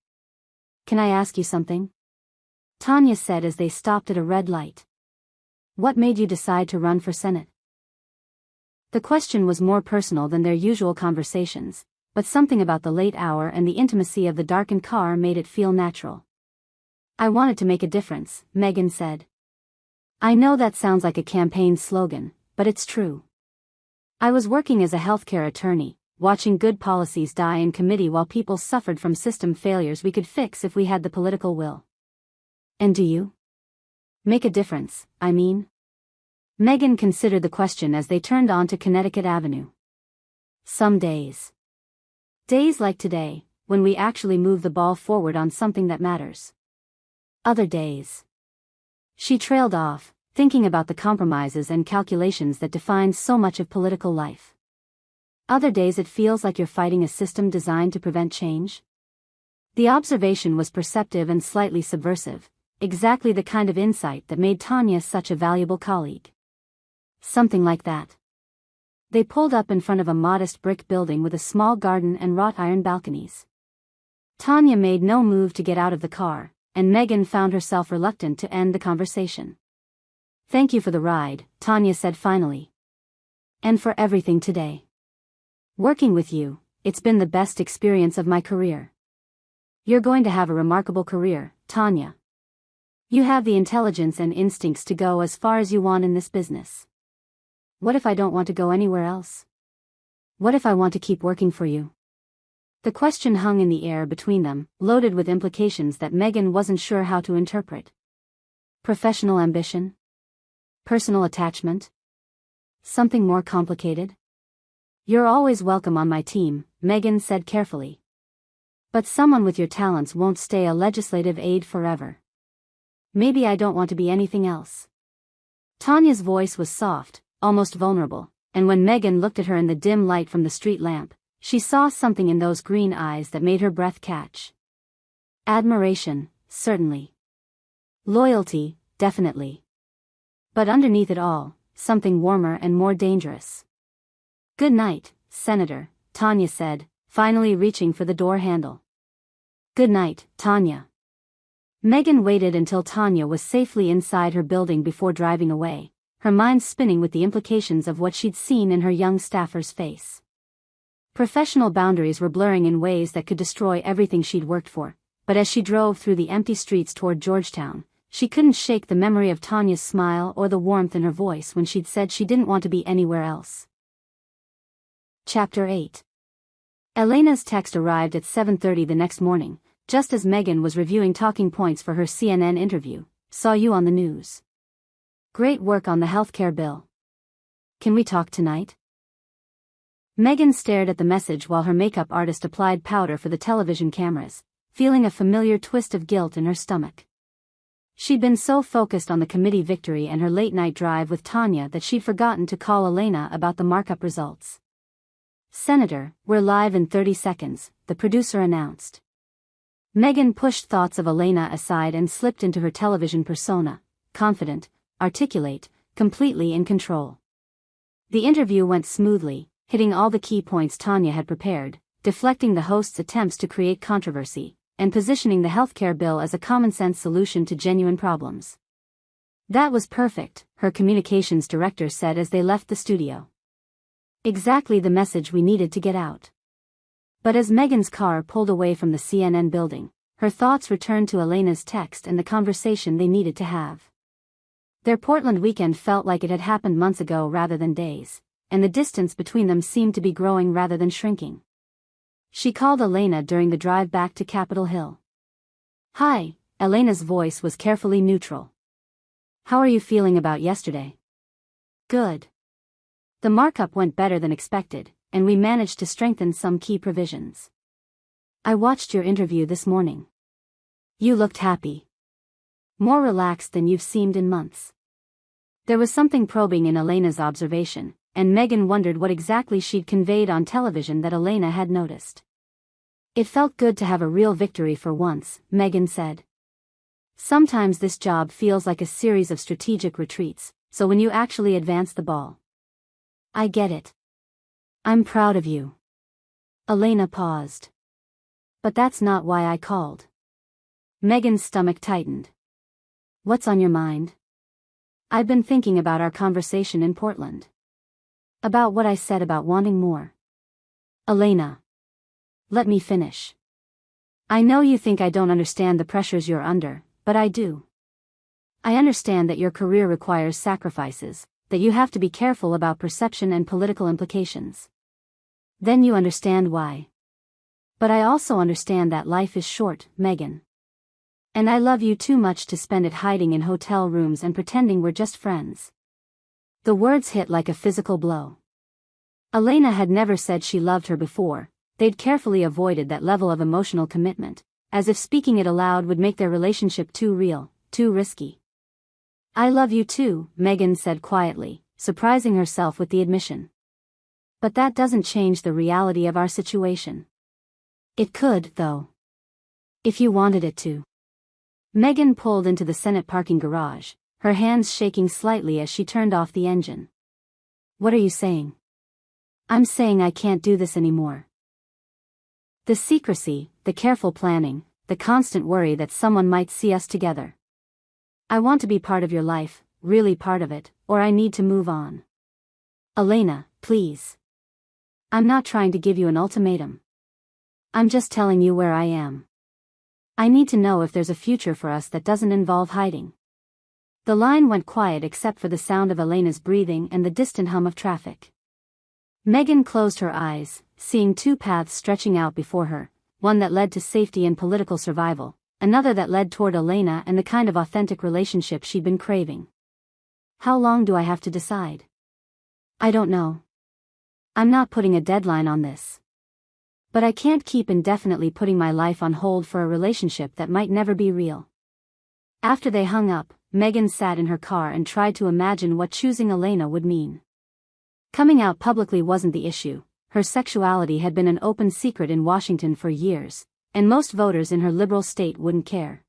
"Can I ask you something?" Tanya said as they stopped at a red light. "What made you decide to run for Senate?" The question was more personal than their usual conversations, but something about the late hour and the intimacy of the darkened car made it feel natural. "I wanted to make a difference," Megan said. "I know that sounds like a campaign slogan, but it's true. I was working as a healthcare attorney, watching good policies die in committee while people suffered from system failures we could fix if we had the political will." "And do you? Make a difference, I mean?" Megan considered the question as they turned onto Connecticut Avenue. "Some days. Days like today, when we actually move the ball forward on something that matters. Other days." She trailed off, thinking about the compromises and calculations that define so much of political life. "Other days it feels like you're fighting a system designed to prevent change." The observation was perceptive and slightly subversive, exactly the kind of insight that made Tanya such a valuable colleague. "Something like that." They pulled up in front of a modest brick building with a small garden and wrought iron balconies. Tanya made no move to get out of the car, and Megan found herself reluctant to end the conversation. "Thank you for the ride," Tanya said finally. "And for everything today. Working with you, it's been the best experience of my career." "You're going to have a remarkable career, Tanya. You have the intelligence and instincts to go as far as you want in this business." "What if I don't want to go anywhere else? What if I want to keep working for you?" The question hung in the air between them, loaded with implications that Megan wasn't sure how to interpret. Professional ambition? Personal attachment? Something more complicated? "You're always welcome on my team," Megan said carefully. But someone with your talents won't stay a legislative aide forever. Maybe I don't want to be anything else. Tanya's voice was soft, almost vulnerable, and when Megan looked at her in the dim light from the street lamp, she saw something in those green eyes that made her breath catch. Admiration, certainly. Loyalty, definitely. But underneath it all, something warmer and more dangerous. "Good night, Senator," Tanya said, finally reaching for the door handle. "Good night, Tanya." Megan waited until Tanya was safely inside her building before driving away, her mind spinning with the implications of what she'd seen in her young staffer's face. Professional boundaries were blurring in ways that could destroy everything she'd worked for, but as she drove through the empty streets toward Georgetown, she couldn't shake the memory of Tanya's smile or the warmth in her voice when she'd said she didn't want to be anywhere else. Chapter 8. Elena's text arrived at 7:30 the next morning, just as Megan was reviewing talking points for her CNN interview. "Saw you on the news. Great work on the healthcare bill. Can we talk tonight?" Megan stared at the message while her makeup artist applied powder for the television cameras, feeling a familiar twist of guilt in her stomach. She'd been so focused on the committee victory and her late-night drive with Tanya that she'd forgotten to call Elena about the markup results. "Senator, we're live in 30 seconds, the producer announced." Megan pushed thoughts of Elena aside and slipped into her television persona, confident, articulate, completely in control. The interview went smoothly, hitting all the key points Tanya had prepared, deflecting the host's attempts to create controversy, and positioning the healthcare bill as a common-sense solution to genuine problems. "That was perfect," her communications director said as they left the studio. "Exactly the message we needed to get out." But as Megan's car pulled away from the CNN building, her thoughts returned to Elena's text and the conversation they needed to have. Their Portland weekend felt like it had happened months ago rather than days, and the distance between them seemed to be growing rather than shrinking. She called Elena during the drive back to Capitol Hill. "Hi," Elena's voice was carefully neutral. "How are you feeling about yesterday?" "Good. The markup went better than expected, and we managed to strengthen some key provisions. I watched your interview this morning. You looked happy. More relaxed than you've seemed in months." There was something probing in Elena's observation, and Megan wondered what exactly she'd conveyed on television that Elena had noticed. "It felt good to have a real victory for once," Megan said. "Sometimes this job feels like a series of strategic retreats, so when you actually advance the ball." "I get it. I'm proud of you." Elena paused. "But that's not why I called." Megan's stomach tightened. "What's on your mind?" "I've been thinking about our conversation in Portland. About what I said about wanting more." "Elena. Let me finish. I know you think I don't understand the pressures you're under, but I do. I understand that your career requires sacrifices, that you have to be careful about perception and political implications. Then you understand why. But I also understand that life is short, Megan. And I love you too much to spend it hiding in hotel rooms and pretending we're just friends." The words hit like a physical blow. Elena had never said she loved her before. They'd carefully avoided that level of emotional commitment, as if speaking it aloud would make their relationship too real, too risky. "I love you too," Megan said quietly, surprising herself with the admission. "But that doesn't change the reality of our situation." "It could, though. If you wanted it to." Megan pulled into the Senate parking garage, her hands shaking slightly as she turned off the engine. "What are you saying?" "I'm saying I can't do this anymore. The secrecy, the careful planning, the constant worry that someone might see us together. I want to be part of your life, really part of it, or I need to move on." "Elena, please. I'm not trying to give you an ultimatum. I'm just telling you where I am. I need to know if there's a future for us that doesn't involve hiding." The line went quiet except for the sound of Elena's breathing and the distant hum of traffic. Megan closed her eyes, seeing two paths stretching out before her, one that led to safety and political survival, another that led toward Elena and the kind of authentic relationship she'd been craving. "How long do I have to decide?" "I don't know. I'm not putting a deadline on this. But I can't keep indefinitely putting my life on hold for a relationship that might never be real. After they hung up, Megan sat in her car and tried to imagine what choosing Elena would mean. Coming out publicly wasn't the issue. Her sexuality had been an open secret in Washington for years, and most voters in her liberal state wouldn't care.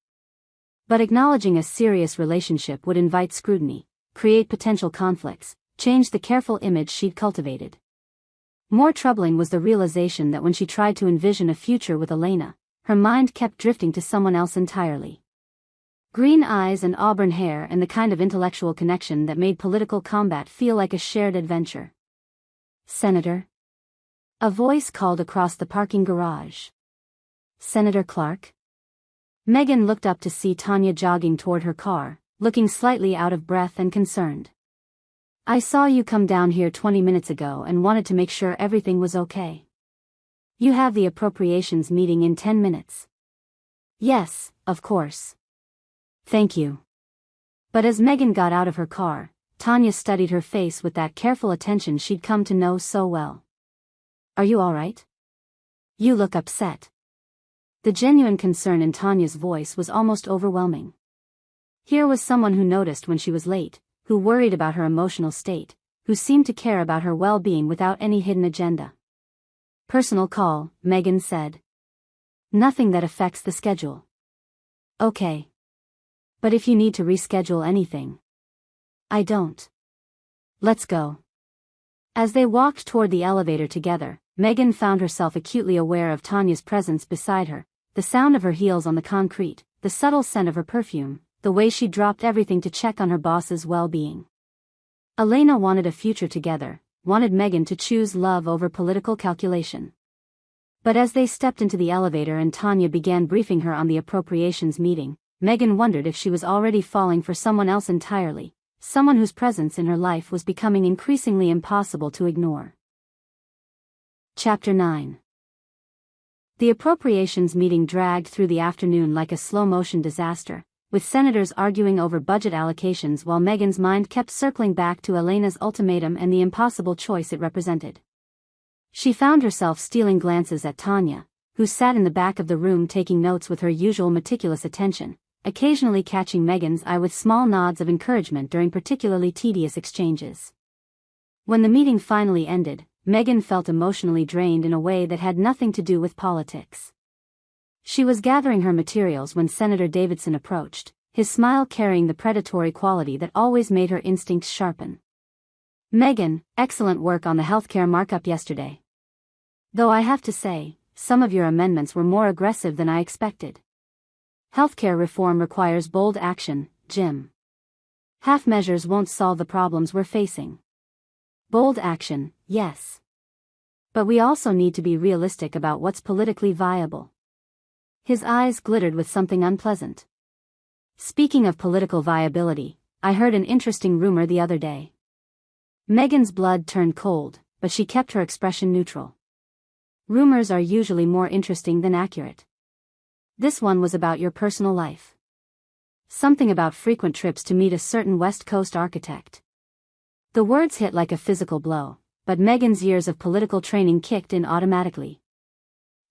But acknowledging a serious relationship would invite scrutiny, create potential conflicts, change the careful image she'd cultivated. More troubling was the realization that when she tried to envision a future with Elena, her mind kept drifting to someone else entirely. Green eyes and auburn hair, and the kind of intellectual connection that made political combat feel like a shared adventure. "Senator?" A voice called across the parking garage. "Senator Clark?" Megan looked up to see Tanya jogging toward her car, looking slightly out of breath and concerned. "I saw you come down here 20 minutes ago and wanted to make sure everything was okay. You have the appropriations meeting in 10 minutes. "Yes, of course. Thank you." But as Megan got out of her car, Tanya studied her face with that careful attention she'd come to know so well. "Are you all right? You look upset." The genuine concern in Tanya's voice was almost overwhelming. Here was someone who noticed when she was late, who worried about her emotional state, who seemed to care about her well-being without any hidden agenda. "Personal call," Megan said. "Nothing that affects the schedule." "Okay. But if you need to reschedule anything." "I don't." "Let's go." As they walked toward the elevator together, Megan found herself acutely aware of Tanya's presence beside her, the sound of her heels on the concrete, the subtle scent of her perfume, the way she dropped everything to check on her boss's well-being. Elena wanted a future together, wanted Megan to choose love over political calculation. But as they stepped into the elevator and Tanya began briefing her on the appropriations meeting, Megan wondered if she was already falling for someone else entirely, someone whose presence in her life was becoming increasingly impossible to ignore. Chapter 9. The appropriations meeting dragged through the afternoon like a slow-motion disaster, with senators arguing over budget allocations while Megan's mind kept circling back to Elena's ultimatum and the impossible choice it represented. She found herself stealing glances at Tanya, who sat in the back of the room taking notes with her usual meticulous attention, occasionally catching Megan's eye with small nods of encouragement during particularly tedious exchanges. When the meeting finally ended, Megan felt emotionally drained in a way that had nothing to do with politics. She was gathering her materials when Senator Davidson approached, his smile carrying the predatory quality that always made her instincts sharpen. "Megan, excellent work on the healthcare markup yesterday. Though I have to say, some of your amendments were more aggressive than I expected. Healthcare reform requires bold action, Jim. Half measures won't solve the problems we're facing. Bold action, yes. But we also need to be realistic about what's politically viable." His eyes glittered with something unpleasant. "Speaking of political viability, I heard an interesting rumor the other day." Megan's blood turned cold, but she kept her expression neutral. Rumors are usually more interesting than accurate. This one was about your personal life. Something about frequent trips to meet a certain West Coast architect. The words hit like a physical blow, but Megan's years of political training kicked in automatically.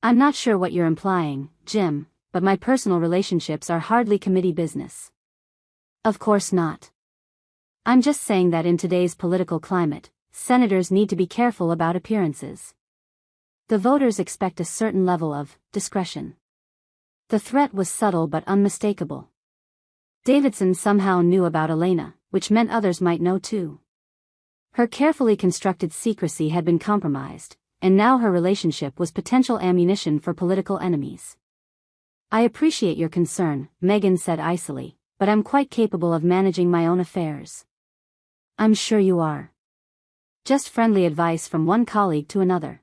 "I'm not sure what you're implying, Jim, but my personal relationships are hardly committee business." "Of course not. I'm just saying that in today's political climate, senators need to be careful about appearances. The voters expect a certain level of discretion." The threat was subtle but unmistakable. Davidson somehow knew about Elena, which meant others might know too. Her carefully constructed secrecy had been compromised, and now her relationship was potential ammunition for political enemies. "I appreciate your concern," Megan said icily, "but I'm quite capable of managing my own affairs." "I'm sure you are." Just friendly advice from one colleague to another.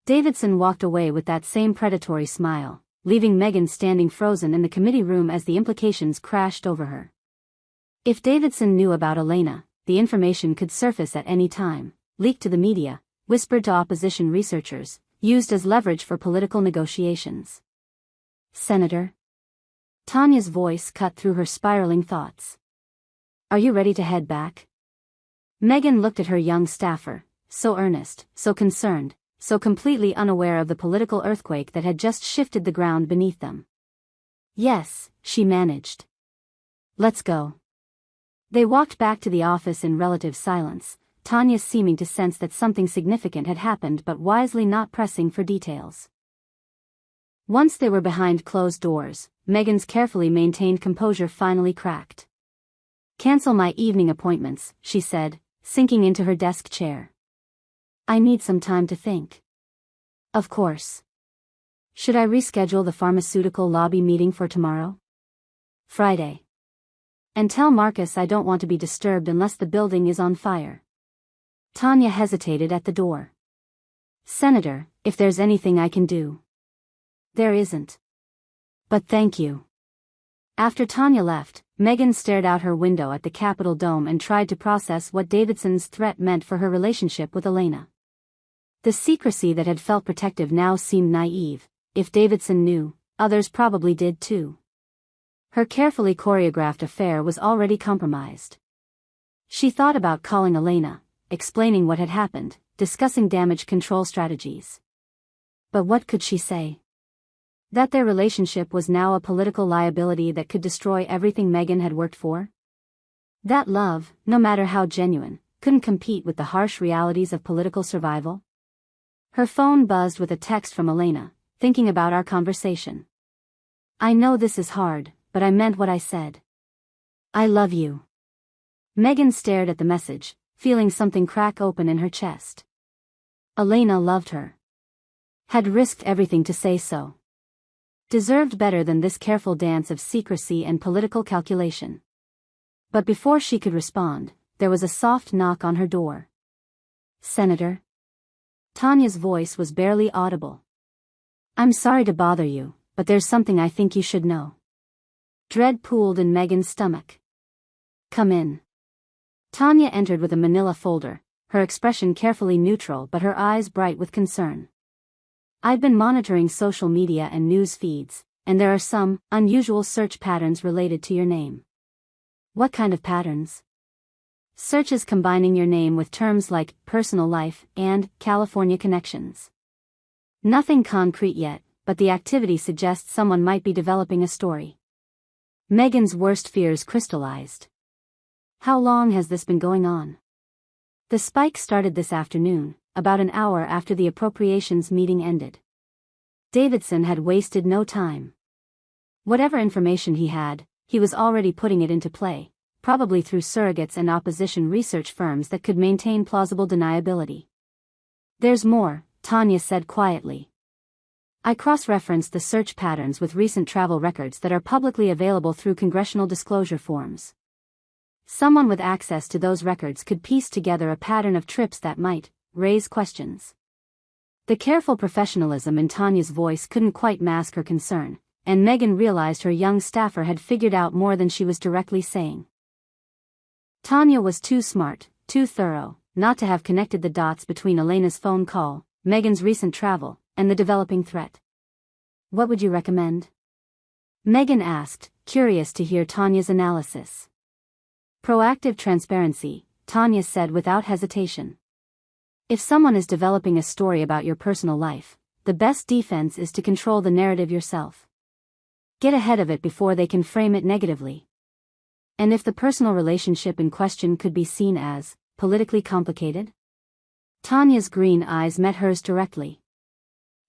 Davidson walked away with that same predatory smile, leaving Megan standing frozen in the committee room as the implications crashed over her. If Davidson knew about Elena, the information could surface at any time, leaked to the media, whispered to opposition researchers, used as leverage for political negotiations. "Senator?" Tanya's voice cut through her spiraling thoughts. "Are you ready to head back?" Megan looked at her young staffer, so earnest, so concerned, so completely unaware of the political earthquake that had just shifted the ground beneath them. "Yes," she managed. "Let's go." They walked back to the office in relative silence, Tanya seeming to sense that something significant had happened but wisely not pressing for details. Once they were behind closed doors, Megan's carefully maintained composure finally cracked. "Cancel my evening appointments," she said, sinking into her desk chair. "I need some time to think." "Of course. Should I reschedule the pharmaceutical lobby meeting for tomorrow?" "Friday. And tell Marcus I don't want to be disturbed unless the building is on fire." Tanya hesitated at the door. "Senator, if there's anything I can do." "There isn't. But thank you." After Tanya left, Megan stared out her window at the Capitol dome and tried to process what Davidson's threat meant for her relationship with Elena. The secrecy that had felt protective now seemed naive. If Davidson knew, others probably did too. Her carefully choreographed affair was already compromised. She thought about calling Elena, explaining what had happened, discussing damage control strategies. But what could she say? That their relationship was now a political liability that could destroy everything Megan had worked for? That love, no matter how genuine, couldn't compete with the harsh realities of political survival? Her phone buzzed with a text from Elena, thinking about our conversation. "I know this is hard, but I meant what I said. I love you." Megan stared at the message, feeling something crack open in her chest. Elena loved her. Had risked everything to say so. Deserved better than this careful dance of secrecy and political calculation. But before she could respond, there was a soft knock on her door. "Senator?" Tanya's voice was barely audible. "I'm sorry to bother you, but there's something I think you should know." Dread pooled in Megan's stomach. "Come in." Tanya entered with a manila folder, her expression carefully neutral but her eyes bright with concern. "I've been monitoring social media and news feeds, and there are some unusual search patterns related to your name." "What kind of patterns?" "Searches combining your name with terms like personal life and California connections. Nothing concrete yet, but the activity suggests someone might be developing a story." Megan's worst fears crystallized. "How long has this been going on?" "The spike started this afternoon, about an hour after the appropriations meeting ended." Davidson had wasted no time. Whatever information he had, he was already putting it into play, probably through surrogates and opposition research firms that could maintain plausible deniability. "There's more," Tanya said quietly. "I cross-referenced the search patterns with recent travel records that are publicly available through congressional disclosure forms. Someone with access to those records could piece together a pattern of trips that might raise questions." The careful professionalism in Tanya's voice couldn't quite mask her concern, and Megan realized her young staffer had figured out more than she was directly saying. Tanya was too smart, too thorough, not to have connected the dots between Elena's phone call, Megan's recent travel, and the developing threat. "What would you recommend?" Megan asked, curious to hear Tanya's analysis. "Proactive transparency," Tanya said without hesitation. "If someone is developing a story about your personal life, the best defense is to control the narrative yourself. Get ahead of it before they can frame it negatively. And if the personal relationship in question could be seen as politically complicated?" Tanya's green eyes met hers directly.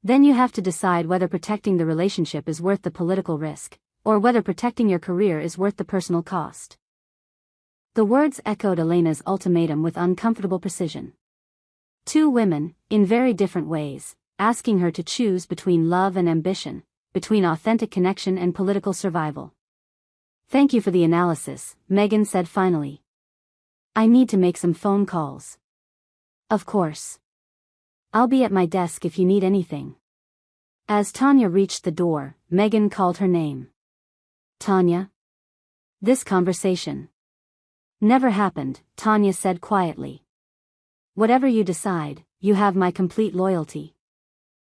"Then you have to decide whether protecting the relationship is worth the political risk, or whether protecting your career is worth the personal cost." The words echoed Elena's ultimatum with uncomfortable precision. Two women, in very different ways, asking her to choose between love and ambition, between authentic connection and political survival. "Thank you for the analysis," Megan said finally. "I need to make some phone calls." "Of course. I'll be at my desk if you need anything." As Tanya reached the door, Megan called her name. "Tanya?" "This conversation." "Never happened," Tanya said quietly. "Whatever you decide, you have my complete loyalty."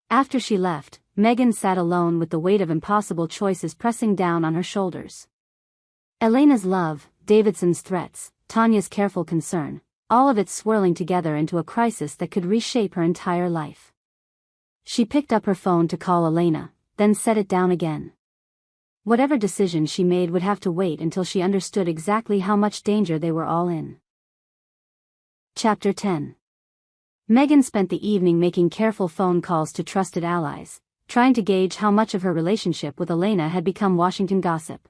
After she left, Megan sat alone with the weight of impossible choices pressing down on her shoulders. Elena's love, Davidson's threats, Tanya's careful concern, all of it swirling together into a crisis that could reshape her entire life. She picked up her phone to call Elena, then set it down again. Whatever decision she made would have to wait until she understood exactly how much danger they were all in. Chapter 10. Megan spent the evening making careful phone calls to trusted allies, trying to gauge how much of her relationship with Elena had become Washington gossip.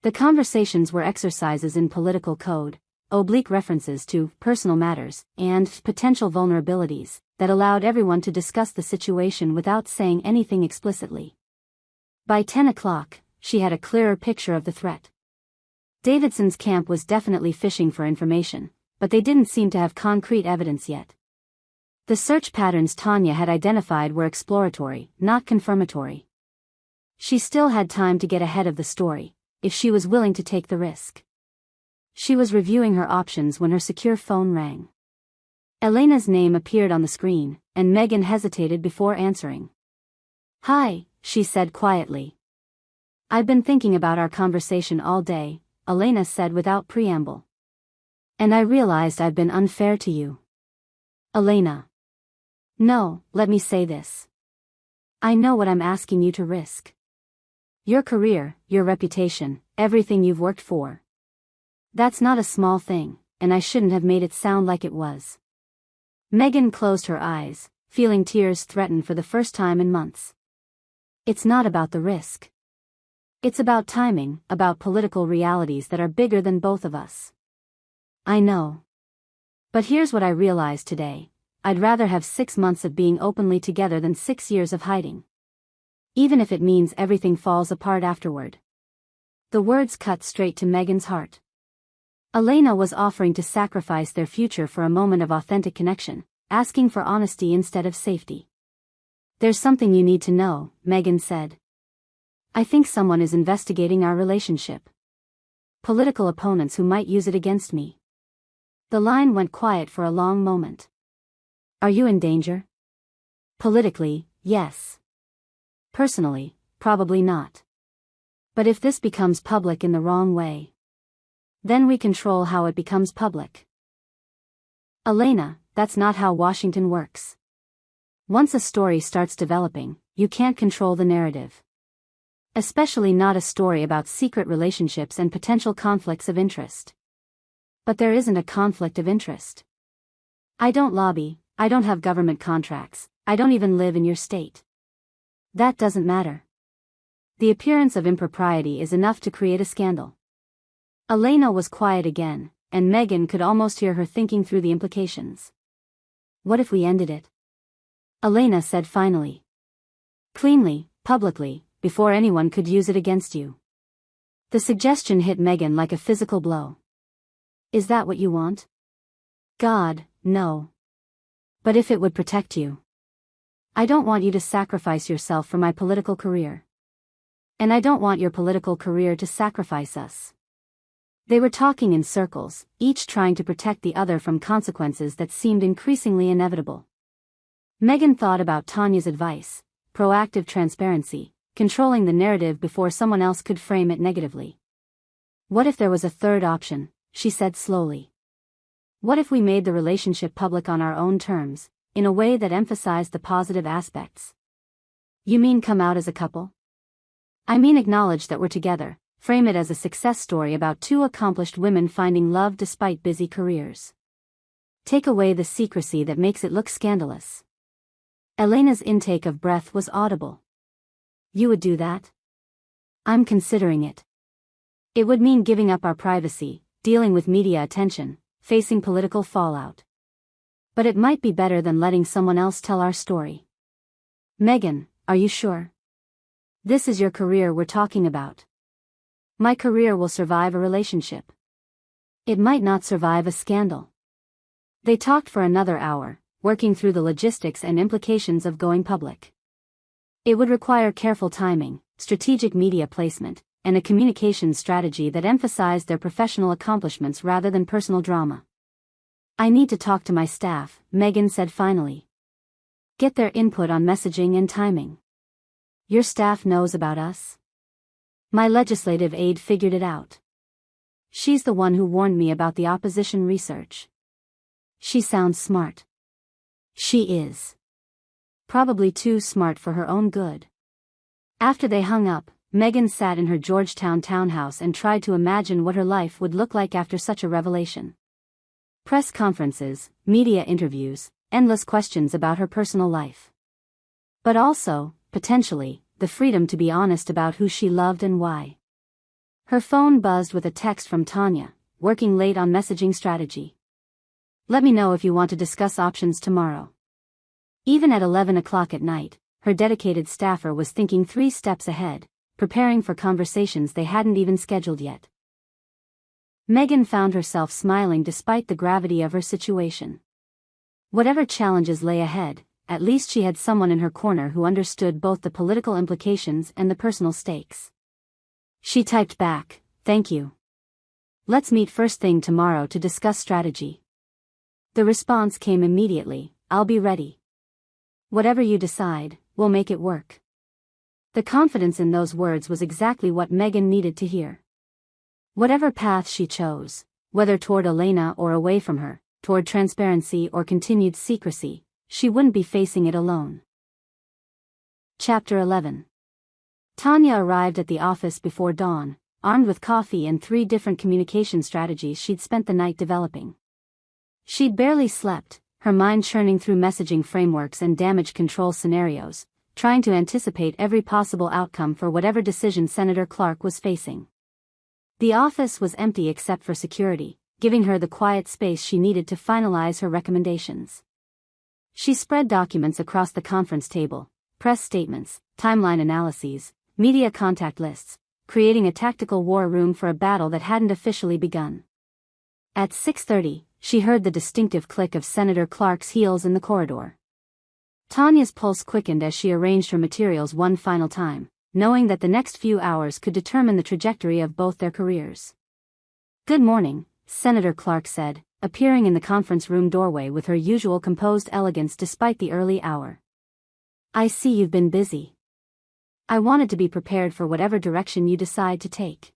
The conversations were exercises in political code, oblique references to personal matters, and potential vulnerabilities, that allowed everyone to discuss the situation without saying anything explicitly. By 10 o'clock, she had a clearer picture of the threat. Davidson's camp was definitely fishing for information, but they didn't seem to have concrete evidence yet. The search patterns Tanya had identified were exploratory, not confirmatory. She still had time to get ahead of the story, if she was willing to take the risk. She was reviewing her options when her secure phone rang. Elena's name appeared on the screen, and Megan hesitated before answering. "Hi," she said quietly. "I've been thinking about our conversation all day," Elena said without preamble. "And I realized I've been unfair to you." "Elena. No, let me say this. I know what I'm asking you to risk. Your career, your reputation, everything you've worked for. That's not a small thing, and I shouldn't have made it sound like it was." Megan closed her eyes, feeling tears threaten for the first time in months. "It's not about the risk. It's about timing, about political realities that are bigger than both of us." "I know. But here's what I realized today. I'd rather have 6 months of being openly together than 6 years of hiding. Even if it means everything falls apart afterward." The words cut straight to Megan's heart. Elena was offering to sacrifice their future for a moment of authentic connection, asking for honesty instead of safety. "There's something you need to know," Megan said. "I think someone is investigating our relationship. Political opponents who might use it against me." The line went quiet for a long moment. "Are you in danger?" "Politically, yes. Personally, probably not. But if this becomes public in the wrong way, then we control how it becomes public." "Elena, that's not how Washington works. Once a story starts developing, you can't control the narrative. Especially not a story about secret relationships and potential conflicts of interest." "But there isn't a conflict of interest. I don't lobby, I don't have government contracts, I don't even live in your state. That doesn't matter. The appearance of impropriety is enough to create a scandal." Elena was quiet again, and Megan could almost hear her thinking through the implications. "What if we ended it?" Elena said finally. "Cleanly, publicly, before anyone could use it against you." The suggestion hit Megan like a physical blow. "Is that what you want?" "God, no. But if it would protect you. I don't want you to sacrifice yourself for my political career. And I don't want your political career to sacrifice us." They were talking in circles, each trying to protect the other from consequences that seemed increasingly inevitable. Megan thought about Tanya's advice: proactive transparency, controlling the narrative before someone else could frame it negatively. "What if there was a third option?" she said slowly. "What if we made the relationship public on our own terms, in a way that emphasized the positive aspects?" "You mean come out as a couple?" "I mean acknowledge that we're together, frame it as a success story about two accomplished women finding love despite busy careers. Take away the secrecy that makes it look scandalous." Elena's intake of breath was audible. "You would do that?" "I'm considering it. It would mean giving up our privacy, dealing with media attention, facing political fallout. But it might be better than letting someone else tell our story." "Megan, are you sure? This is your career we're talking about." "My career will survive a relationship. It might not survive a scandal." They talked for another hour, working through the logistics and implications of going public. It would require careful timing, strategic media placement, and a communication strategy that emphasized their professional accomplishments rather than personal drama. "I need to talk to my staff," Megan said finally. "Get their input on messaging and timing." "Your staff knows about us?" "My legislative aide figured it out. She's the one who warned me about the opposition research." "She sounds smart." "She is. Probably too smart for her own good. After they hung up, Megan sat in her Georgetown townhouse and tried to imagine what her life would look like after such a revelation. Press conferences, media interviews, endless questions about her personal life. But also, potentially, the freedom to be honest about who she loved and why. Her phone buzzed with a text from Tanya, working late on messaging strategy. Let me know if you want to discuss options tomorrow. Even at 11 o'clock at night, her dedicated staffer was thinking 3 steps ahead, preparing for conversations they hadn't even scheduled yet. Megan found herself smiling despite the gravity of her situation. Whatever challenges lay ahead, at least she had someone in her corner who understood both the political implications and the personal stakes. She typed back, "Thank you. Let's meet first thing tomorrow to discuss strategy." The response came immediately, "I'll be ready. Whatever you decide, we'll make it work." The confidence in those words was exactly what Megan needed to hear. Whatever path she chose, whether toward Elena or away from her, toward transparency or continued secrecy, she wouldn't be facing it alone. Chapter 11. Tanya arrived at the office before dawn, armed with coffee and 3 different communication strategies she'd spent the night developing. She'd barely slept, her mind churning through messaging frameworks and damage control scenarios, trying to anticipate every possible outcome for whatever decision Senator Clark was facing. The office was empty except for security, giving her the quiet space she needed to finalize her recommendations. She spread documents across the conference table, press statements, timeline analyses, media contact lists, creating a tactical war room for a battle that hadn't officially begun. At 6:30, she heard the distinctive click of Senator Clark's heels in the corridor. Tanya's pulse quickened as she arranged her materials one final time, knowing that the next few hours could determine the trajectory of both their careers. "Good morning," Senator Clark said, appearing in the conference room doorway with her usual composed elegance despite the early hour. "I see you've been busy. I wanted to be prepared for whatever direction you decide to take."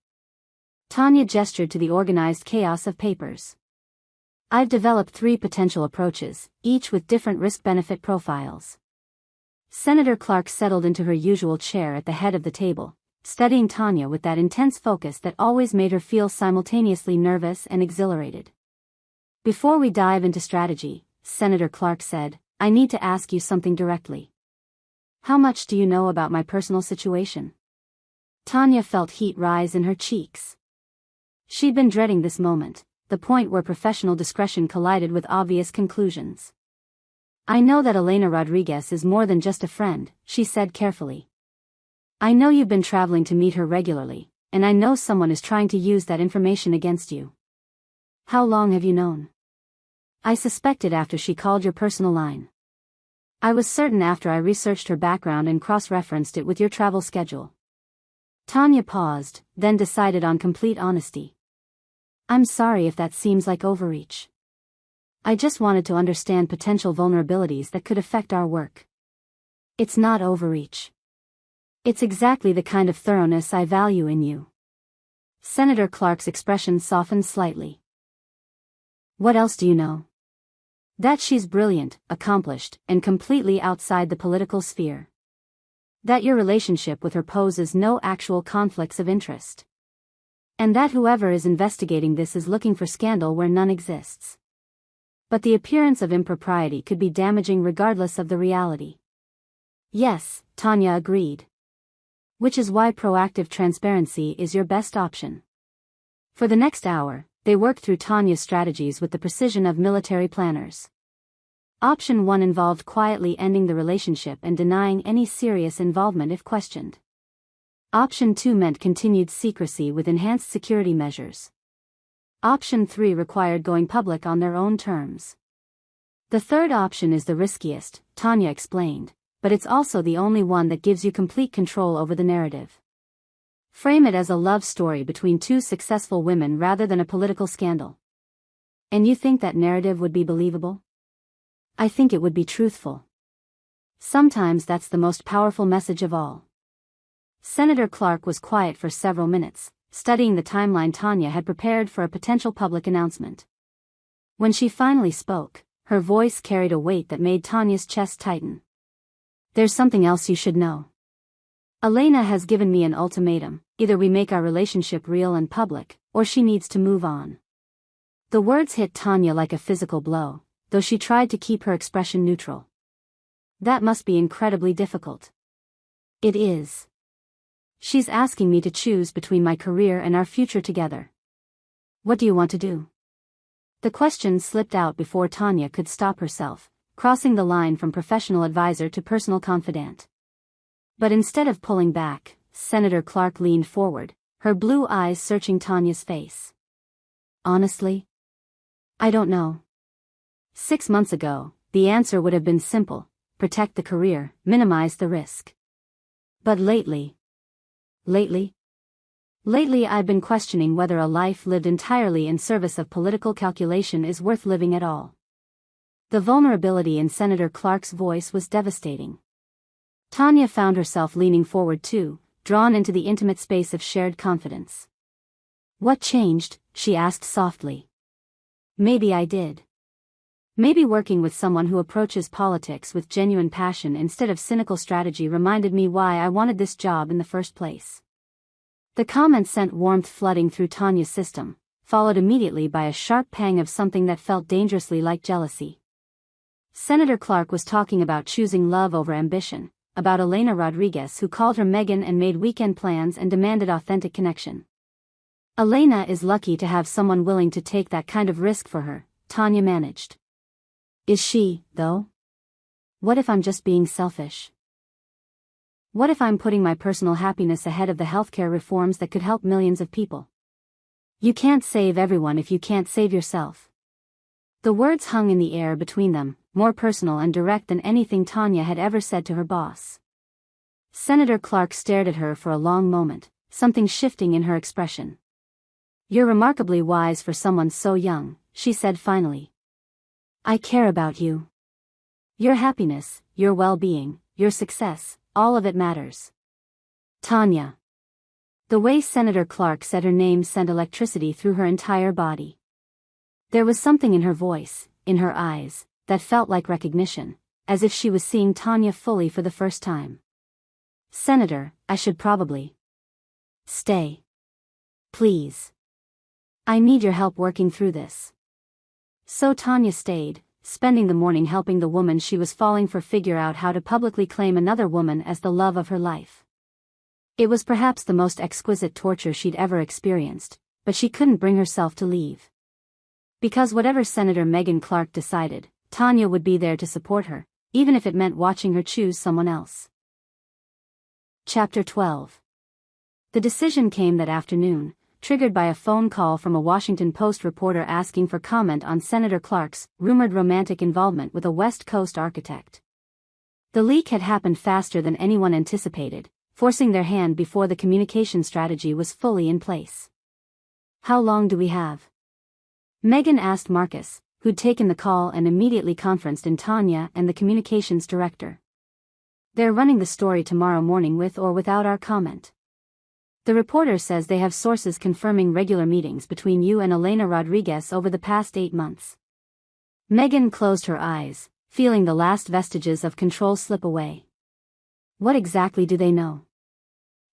Tanya gestured to the organized chaos of papers. "I've developed 3 potential approaches, each with different risk-benefit profiles." Senator Clark settled into her usual chair at the head of the table, studying Tanya with that intense focus that always made her feel simultaneously nervous and exhilarated. "Before we dive into strategy," Senator Clark said, "I need to ask you something directly. How much do you know about my personal situation?" Tanya felt heat rise in her cheeks. She'd been dreading this moment, the point where professional discretion collided with obvious conclusions. "I know that Elena Rodriguez is more than just a friend," she said carefully. "I know you've been traveling to meet her regularly, and I know someone is trying to use that information against you." "How long have you known?" "I suspected after she called your personal line. I was certain after I researched her background and cross-referenced it with your travel schedule." Tanya paused, then decided on complete honesty. "I'm sorry if that seems like overreach. I just wanted to understand potential vulnerabilities that could affect our work." "It's not overreach. It's exactly the kind of thoroughness I value in you." Senator Clark's expression softened slightly. "What else do you know?" "That she's brilliant, accomplished, and completely outside the political sphere. That your relationship with her poses no actual conflicts of interest. And that whoever is investigating this is looking for scandal where none exists. But the appearance of impropriety could be damaging regardless of the reality." "Yes," Tanya agreed. "Which is why proactive transparency is your best option." For the next hour, they worked through Tanya's strategies with the precision of military planners. Option 1 involved quietly ending the relationship and denying any serious involvement if questioned. Option 2 meant continued secrecy with enhanced security measures. Option 3 required going public on their own terms. "The third option is the riskiest," Tanya explained, "but it's also the only one that gives you complete control over the narrative. Frame it as a love story between 2 successful women rather than a political scandal. And you think that narrative would be believable?" "I think it would be truthful. Sometimes that's the most powerful message of all." Senator Clark was quiet for several minutes, studying the timeline Tanya had prepared for a potential public announcement. When she finally spoke, her voice carried a weight that made Tanya's chest tighten. There's something else you should know. Elena has given me an ultimatum: either we make our relationship real and public, or she needs to move on. The words hit Tanya like a physical blow, though she tried to keep her expression neutral. That must be incredibly difficult. It is. She's asking me to choose between my career and our future together. What do you want to do? The question slipped out before Tanya could stop herself, crossing the line from professional advisor to personal confidant. But instead of pulling back, Senator Clark leaned forward, her blue eyes searching Tanya's face. Honestly? I don't know. 6 months ago, the answer would have been simple: protect the career, minimize the risk. But lately I've been questioning whether a life lived entirely in service of political calculation is worth living at all. The vulnerability in Senator Clark's voice was devastating. Tanya found herself leaning forward too, drawn into the intimate space of shared confidence. What changed? She asked softly. Maybe I did. Maybe working with someone who approaches politics with genuine passion instead of cynical strategy reminded me why I wanted this job in the first place. The comment sent warmth flooding through Tanya's system, followed immediately by a sharp pang of something that felt dangerously like jealousy. Senator Clark was talking about choosing love over ambition, about Elena Rodriguez who called her Megan and made weekend plans and demanded authentic connection. Elena is lucky to have someone willing to take that kind of risk for her, Tanya managed. Is she, though? What if I'm just being selfish? What if I'm putting my personal happiness ahead of the healthcare reforms that could help millions of people? You can't save everyone if you can't save yourself. The words hung in the air between them, more personal and direct than anything Tanya had ever said to her boss. Senator Clark stared at her for a long moment, something shifting in her expression. You're remarkably wise for someone so young, she said finally. I care about you. Your happiness, your well-being, your success, all of it matters. Tanya. The way Senator Clark said her name sent electricity through her entire body. There was something in her voice, in her eyes, that felt like recognition, as if she was seeing Tanya fully for the first time. Senator, I should probably stay. Please. I need your help working through this. So Tanya stayed, spending the morning helping the woman she was falling for figure out how to publicly claim another woman as the love of her life. It was perhaps the most exquisite torture she'd ever experienced, but she couldn't bring herself to leave. Because whatever Senator Megan Clark decided, Tanya would be there to support her, even if it meant watching her choose someone else. Chapter 12. The decision came that afternoon, triggered by a phone call from a Washington Post reporter asking for comment on Senator Clark's rumored romantic involvement with a West Coast architect. The leak had happened faster than anyone anticipated, forcing their hand before the communication strategy was fully in place. How long do we have? Megan asked Marcus, who'd taken the call and immediately conferenced in Tanya and the communications director. They're running the story tomorrow morning with or without our comment. The reporter says they have sources confirming regular meetings between you and Elena Rodriguez over the past 8 months. Megan closed her eyes, feeling the last vestiges of control slip away. What exactly do they know?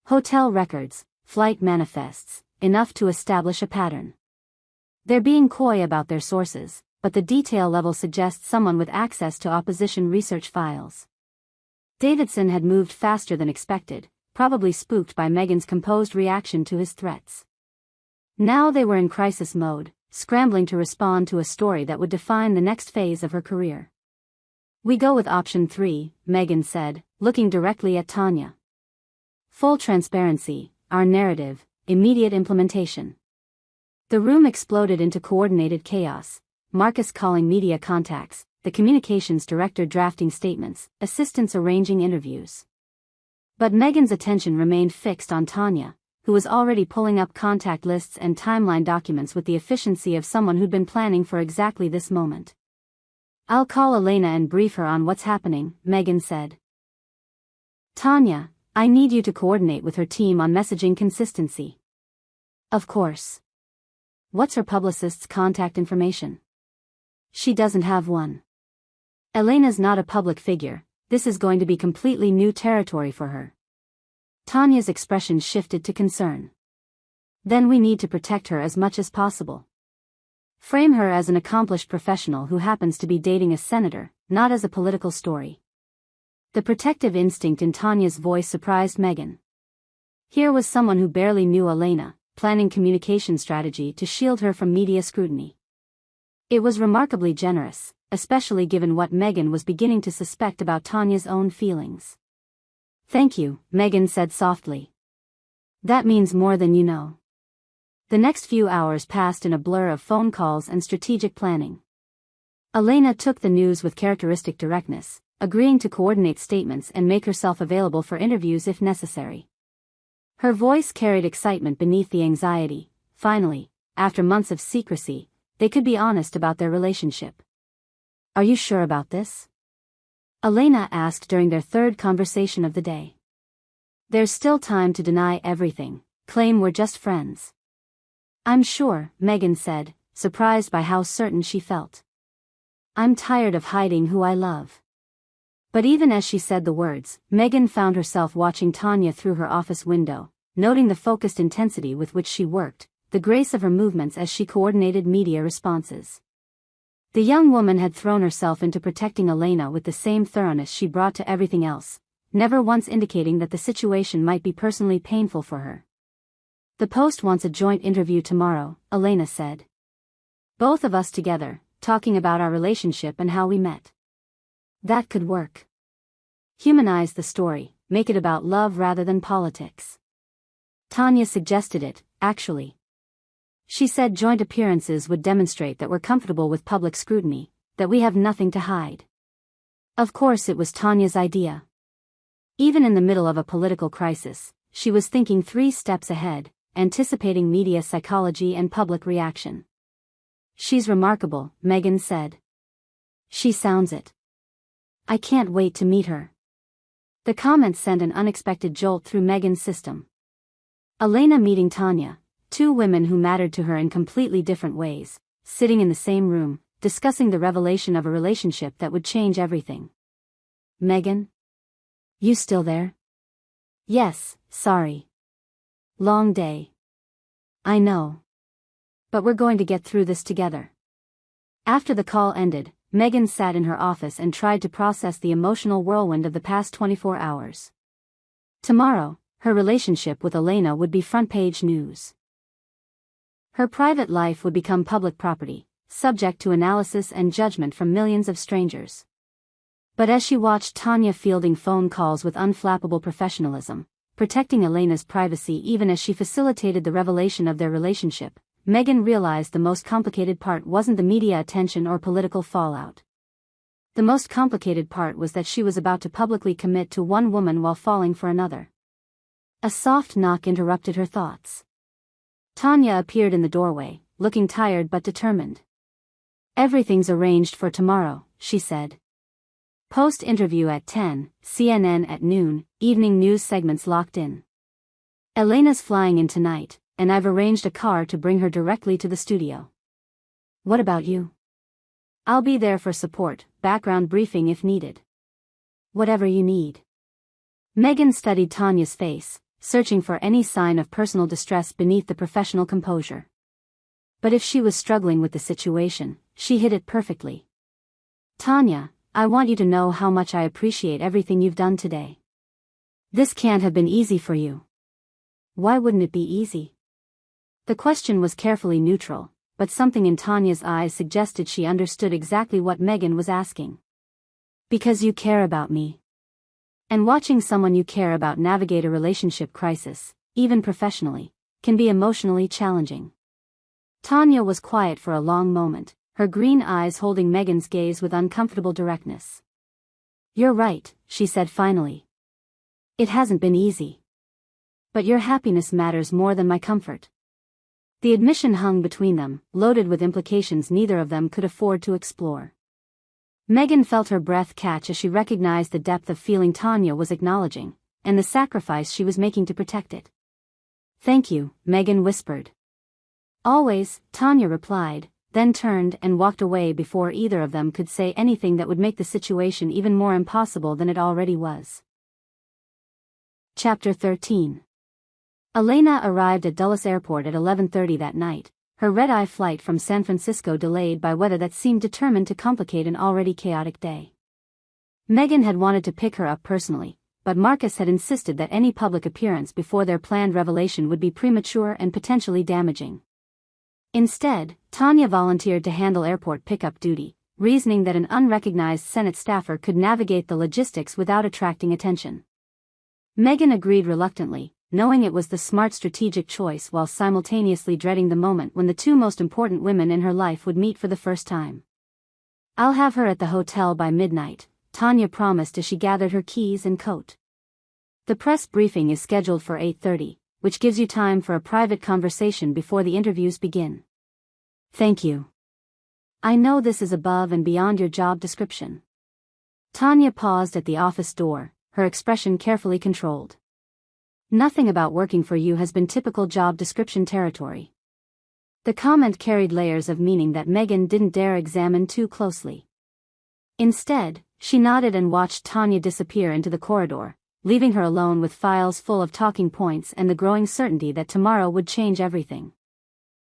Hotel records, flight manifests, enough to establish a pattern. They're being coy about their sources, but the detail level suggests someone with access to opposition research files. Davidson had moved faster than expected, probably spooked by Megan's composed reaction to his threats. Now they were in crisis mode, scrambling to respond to a story that would define the next phase of her career. We go with option 3, Megan said, looking directly at Tanya. Full transparency, our narrative, immediate implementation. The room exploded into coordinated chaos, Marcus calling media contacts, the communications director drafting statements, assistants arranging interviews. But Megan's attention remained fixed on Tanya, who was already pulling up contact lists and timeline documents with the efficiency of someone who'd been planning for exactly this moment. I'll call Elena and brief her on what's happening, Megan said. Tanya, I need you to coordinate with her team on messaging consistency. Of course. What's her publicist's contact information? She doesn't have one. Elena's not a public figure, This is going to be completely new territory for her. Tanya's expression shifted to concern. Then we need to protect her as much as possible. Frame her as an accomplished professional who happens to be dating a senator, not as a political story. The protective instinct in Tanya's voice surprised Megan. Here was someone who barely knew Elena, planning communication strategy to shield her from media scrutiny. It was remarkably generous, especially given what Megan was beginning to suspect about Tanya's own feelings. "Thank you," Megan said softly. "That means more than you know." The next few hours passed in a blur of phone calls and strategic planning. Elena took the news with characteristic directness, agreeing to coordinate statements and make herself available for interviews if necessary. Her voice carried excitement beneath the anxiety. Finally, after months of secrecy, they could be honest about their relationship. "Are you sure about this?" Elena asked during their third conversation of the day. "There's still time to deny everything, claim we're just friends." "I'm sure," Megan said, surprised by how certain she felt. "I'm tired of hiding who I love." But even as she said the words, Megan found herself watching Tanya through her office window, noting the focused intensity with which she worked, the grace of her movements as she coordinated media responses. The young woman had thrown herself into protecting Elena with the same thoroughness she brought to everything else, never once indicating that the situation might be personally painful for her. "The Post wants a joint interview tomorrow," Elena said. "Both of us together, talking about our relationship and how we met." "That could work. Humanize the story, make it about love rather than politics." Tanya suggested it, actually. She said joint appearances would demonstrate that we're comfortable with public scrutiny, that we have nothing to hide. Of course it was Tanya's idea. Even in the middle of a political crisis, she was thinking 3 steps ahead, anticipating media psychology and public reaction. "She's remarkable," Megan said. "She sounds it. I can't wait to meet her." The comment sent an unexpected jolt through Megan's system. Elena meeting Tanya, 2 women who mattered to her in completely different ways, sitting in the same room, discussing the revelation of a relationship that would change everything. "Megan? You still there?" "Yes, sorry. Long day." "I know. But we're going to get through this together." After the call ended, Megan sat in her office and tried to process the emotional whirlwind of the past 24 hours. Tomorrow, her relationship with Elena would be front-page news. Her private life would become public property, subject to analysis and judgment from millions of strangers. But as she watched Tanya fielding phone calls with unflappable professionalism, protecting Elena's privacy even as she facilitated the revelation of their relationship, Megan realized the most complicated part wasn't the media attention or political fallout. The most complicated part was that she was about to publicly commit to one woman while falling for another. A soft knock interrupted her thoughts. Tanya appeared in the doorway, looking tired but determined. "Everything's arranged for tomorrow," she said. "Post interview at 10, CNN at noon, evening news segments locked in. Elena's flying in tonight, and I've arranged a car to bring her directly to the studio." "What about you?" "I'll be there for support, background briefing if needed." "Whatever you need." Megan studied Tanya's face, searching for any sign of personal distress beneath the professional composure. But if she was struggling with the situation, she hid it perfectly. "Tanya, I want you to know how much I appreciate everything you've done today. This can't have been easy for you." "Why wouldn't it be easy?" The question was carefully neutral, but something in Tanya's eyes suggested she understood exactly what Megan was asking. "Because you care about me. And watching someone you care about navigate a relationship crisis, even professionally, can be emotionally challenging." Tanya was quiet for a long moment, her green eyes holding Megan's gaze with uncomfortable directness. "You're right," she said finally. "It hasn't been easy. But your happiness matters more than my comfort." The admission hung between them, loaded with implications neither of them could afford to explore. Megan felt her breath catch as she recognized the depth of feeling Tanya was acknowledging, and the sacrifice she was making to protect it. "Thank you," Megan whispered. "Always," Tanya replied, then turned and walked away before either of them could say anything that would make the situation even more impossible than it already was. Chapter 13. Elena arrived at Dulles Airport at 11:30 that night, her red-eye flight from San Francisco delayed by weather that seemed determined to complicate an already chaotic day. Megan had wanted to pick her up personally, but Marcus had insisted that any public appearance before their planned revelation would be premature and potentially damaging. Instead, Tanya volunteered to handle airport pickup duty, reasoning that an unrecognized Senate staffer could navigate the logistics without attracting attention. Megan agreed reluctantly, knowing it was the smart strategic choice while simultaneously dreading the moment when the two most important women in her life would meet for the first time. "I'll have her at the hotel by midnight," Tanya promised as she gathered her keys and coat. "The press briefing is scheduled for 8:30, which gives you time for a private conversation before the interviews begin." "Thank you. I know this is above and beyond your job description." Tanya paused at the office door, her expression carefully controlled. "Nothing about working for you has been typical job description territory." The comment carried layers of meaning that Megan didn't dare examine too closely. Instead, she nodded and watched Tanya disappear into the corridor, leaving her alone with files full of talking points and the growing certainty that tomorrow would change everything.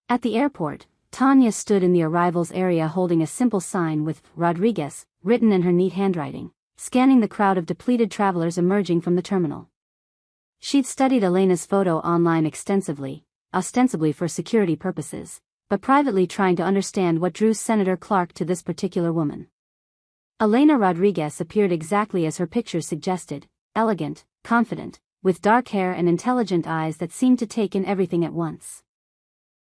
At the airport, Tanya stood in the arrivals area holding a simple sign with "Rodriguez" written in her neat handwriting, scanning the crowd of depleted travelers emerging from the terminal. She'd studied Elena's photo online extensively, ostensibly for security purposes, but privately trying to understand what drew Senator Clark to this particular woman. Elena Rodriguez appeared exactly as her pictures suggested, elegant, confident, with dark hair and intelligent eyes that seemed to take in everything at once.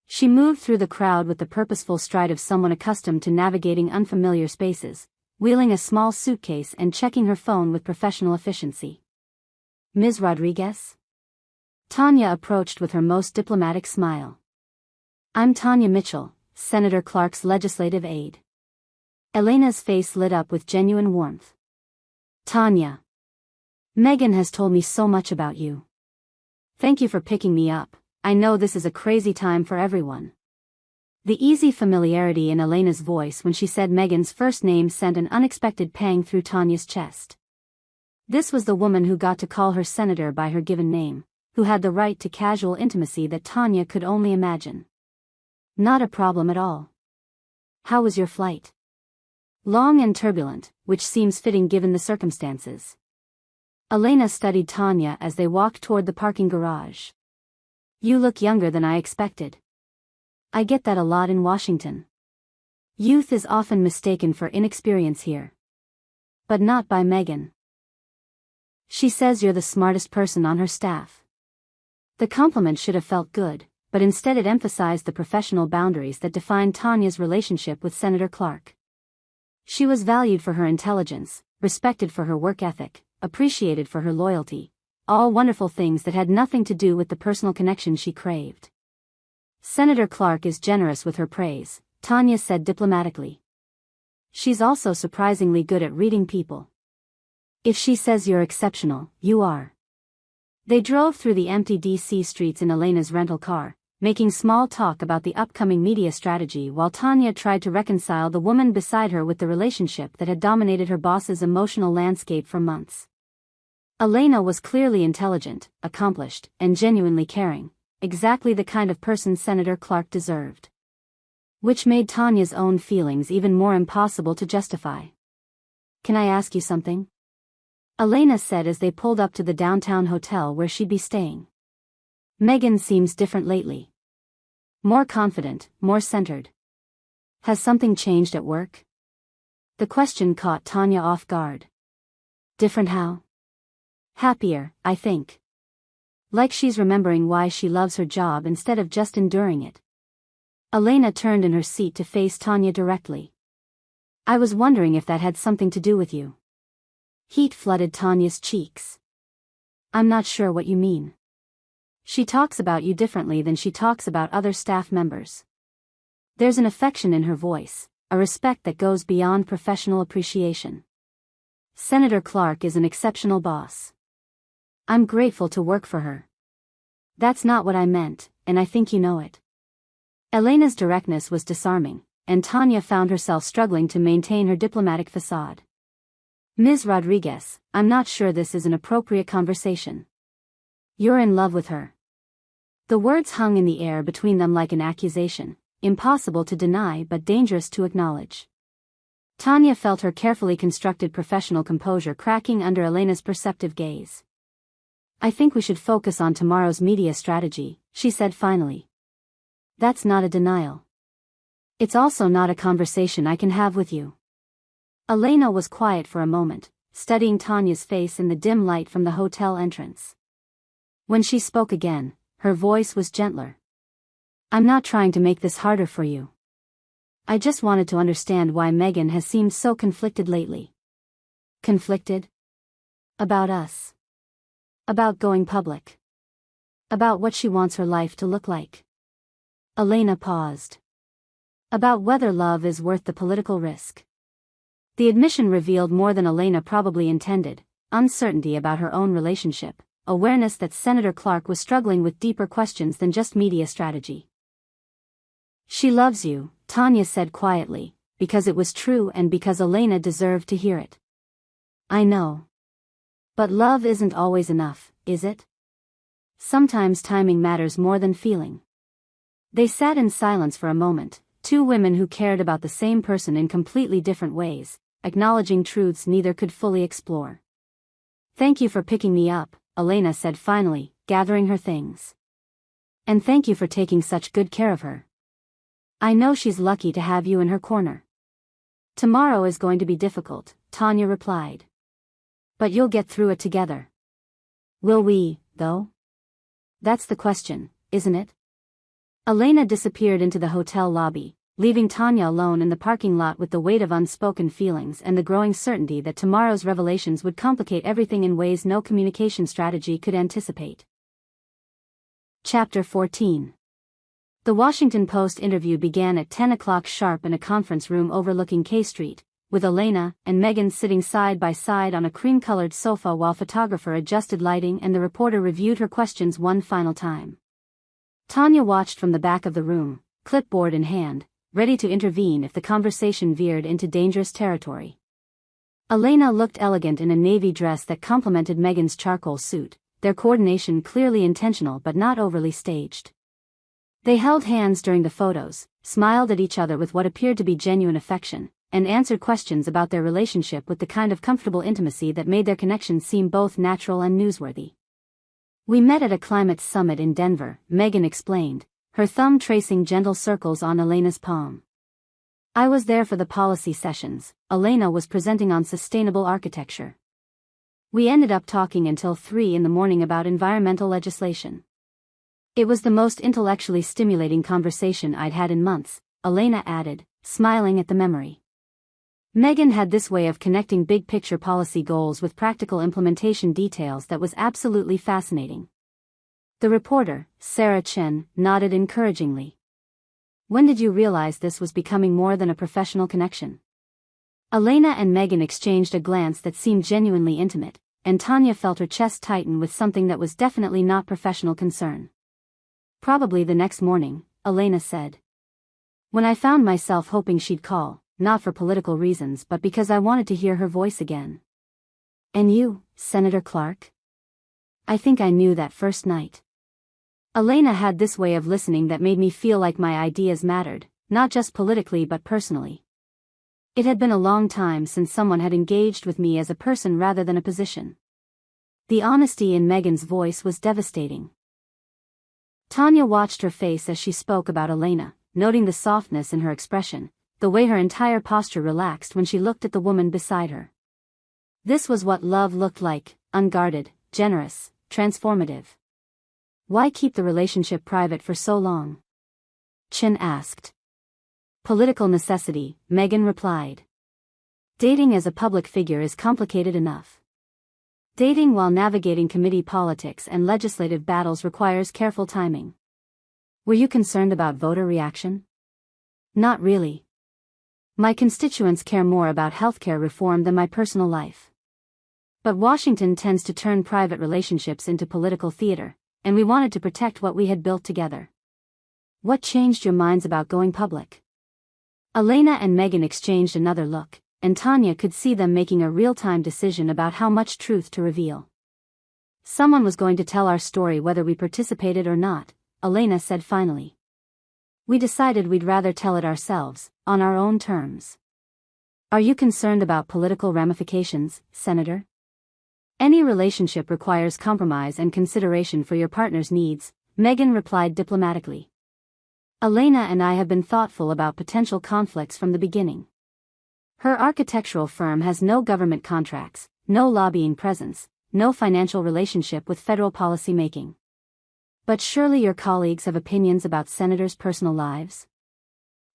She moved through the crowd with the purposeful stride of someone accustomed to navigating unfamiliar spaces, wheeling a small suitcase and checking her phone with professional efficiency. "Ms. Rodriguez?" Tanya approached with her most diplomatic smile. "I'm Tanya Mitchell, Senator Clark's legislative aide." Elena's face lit up with genuine warmth. "Tanya. Megan has told me so much about you. Thank you for picking me up. I know this is a crazy time for everyone." The easy familiarity in Elena's voice when she said Megan's first name sent an unexpected pang through Tanya's chest. This was the woman who got to call her senator by her given name, who had the right to casual intimacy that Tanya could only imagine. "Not a problem at all. How was your flight?" "Long and turbulent, which seems fitting given the circumstances." Elena studied Tanya as they walked toward the parking garage. "You look younger than I expected." "I get that a lot in Washington. Youth is often mistaken for inexperience here. But not by Megan. She says you're the smartest person on her staff." The compliment should have felt good, but instead it emphasized the professional boundaries that defined Tanya's relationship with Senator Clark. She was valued for her intelligence, respected for her work ethic, appreciated for her loyalty, all wonderful things that had nothing to do with the personal connection she craved. "Senator Clark is generous with her praise," Tanya said diplomatically. "She's also surprisingly good at reading people. If she says you're exceptional, you are." They drove through the empty DC streets in Elena's rental car, making small talk about the upcoming media strategy while Tanya tried to reconcile the woman beside her with the relationship that had dominated her boss's emotional landscape for months. Elena was clearly intelligent, accomplished, and genuinely caring, exactly the kind of person Senator Clark deserved. Which made Tanya's own feelings even more impossible to justify. "Can I ask you something?" Elena said as they pulled up to the downtown hotel where she'd be staying. "Megan seems different lately. More confident, more centered. Has something changed at work?" The question caught Tanya off guard. "Different how?" "Happier, I think. Like she's remembering why she loves her job instead of just enduring it." Elena turned in her seat to face Tanya directly. "I was wondering if that had something to do with you." Heat flooded Tanya's cheeks. "I'm not sure what you mean." "She talks about you differently than she talks about other staff members. There's an affection in her voice, a respect that goes beyond professional appreciation. Senator Clark is an exceptional boss. I'm grateful to work for her. That's not what I meant, and I think you know it." Elena's directness was disarming, and Tanya found herself struggling to maintain her diplomatic facade. "Ms. Rodriguez, I'm not sure this is an appropriate conversation. You're in love with her." The words hung in the air between them like an accusation, impossible to deny but dangerous to acknowledge. Tanya felt her carefully constructed professional composure cracking under Elena's perceptive gaze. "I think we should focus on tomorrow's media strategy," she said finally. "That's not a denial. It's also not a conversation I can have with you." Elena was quiet for a moment, studying Tanya's face in the dim light from the hotel entrance. When she spoke again, her voice was gentler. "I'm not trying to make this harder for you. I just wanted to understand why Megan has seemed so conflicted lately." "Conflicted? About us? About going public? About what she wants her life to look like?" Elena paused. "About whether love is worth the political risk." The admission revealed more than Elena probably intended: uncertainty about her own relationship, awareness that Senator Clark was struggling with deeper questions than just media strategy. "She loves you," Tanya said quietly, because it was true and because Elena deserved to hear it. "I know. But love isn't always enough, is it? Sometimes timing matters more than feeling." They sat in silence for a moment, two women who cared about the same person in completely different ways, acknowledging truths neither could fully explore. "Thank you for picking me up," Elena said finally, gathering her things. "And thank you for taking such good care of her. I know she's lucky to have you in her corner." "Tomorrow is going to be difficult," Tanya replied. "But you'll get through it together." "Will we, though? That's the question, isn't it?" Elena disappeared into the hotel lobby, leaving Tanya alone in the parking lot with the weight of unspoken feelings and the growing certainty that tomorrow's revelations would complicate everything in ways no communication strategy could anticipate. Chapter 14. The Washington Post interview began at 10 o'clock sharp in a conference room overlooking K Street, with Elena and Megan sitting side by side on a cream-colored sofa while photographer adjusted lighting and the reporter reviewed her questions one final time. Tanya watched from the back of the room, clipboard in hand, ready to intervene if the conversation veered into dangerous territory. Elena looked elegant in a navy dress that complemented Megan's charcoal suit, their coordination clearly intentional but not overly staged. They held hands during the photos, smiled at each other with what appeared to be genuine affection, and answered questions about their relationship with the kind of comfortable intimacy that made their connection seem both natural and newsworthy. "We met at a climate summit in Denver," Megan explained, her thumb tracing gentle circles on Elena's palm. "I was there for the policy sessions. Elena was presenting on sustainable architecture. We ended up talking until 3 in the morning about environmental legislation. It was the most intellectually stimulating conversation I'd had in months," Elena added, smiling at the memory. Megan had this way of connecting big-picture policy goals with practical implementation details that was absolutely fascinating. The reporter, Sarah Chen, nodded encouragingly. "When did you realize this was becoming more than a professional connection?" Elena and Megan exchanged a glance that seemed genuinely intimate, and Tanya felt her chest tighten with something that was definitely not professional concern. "Probably the next morning," Elena said. "When I found myself hoping she'd call, not for political reasons but because I wanted to hear her voice again." "And you, Senator Clark?" "I think I knew that first night." Elena had this way of listening that made me feel like my ideas mattered, not just politically but personally. It had been a long time since someone had engaged with me as a person rather than a position. The honesty in Megan's voice was devastating. Tanya watched her face as she spoke about Elena, noting the softness in her expression, the way her entire posture relaxed when she looked at the woman beside her. This was what love looked like: unguarded, generous, transformative. "Why keep the relationship private for so long?" Chen asked. "Political necessity," Megan replied. "Dating as a public figure is complicated enough. Dating while navigating committee politics and legislative battles requires careful timing." "Were you concerned about voter reaction?" "Not really. My constituents care more about healthcare reform than my personal life. But Washington tends to turn private relationships into political theater, and we wanted to protect what we had built together." "What changed your minds about going public?" Elena and Megan exchanged another look, and Tanya could see them making a real-time decision about how much truth to reveal. Someone was going to tell our story whether we participated or not, Elena said finally. We decided we'd rather tell it ourselves, on our own terms. Are you concerned about political ramifications, Senator? Any relationship requires compromise and consideration for your partner's needs, Megan replied diplomatically. Elena and I have been thoughtful about potential conflicts from the beginning. Her architectural firm has no government contracts, no lobbying presence, no financial relationship with federal policy making. But surely your colleagues have opinions about senators' personal lives?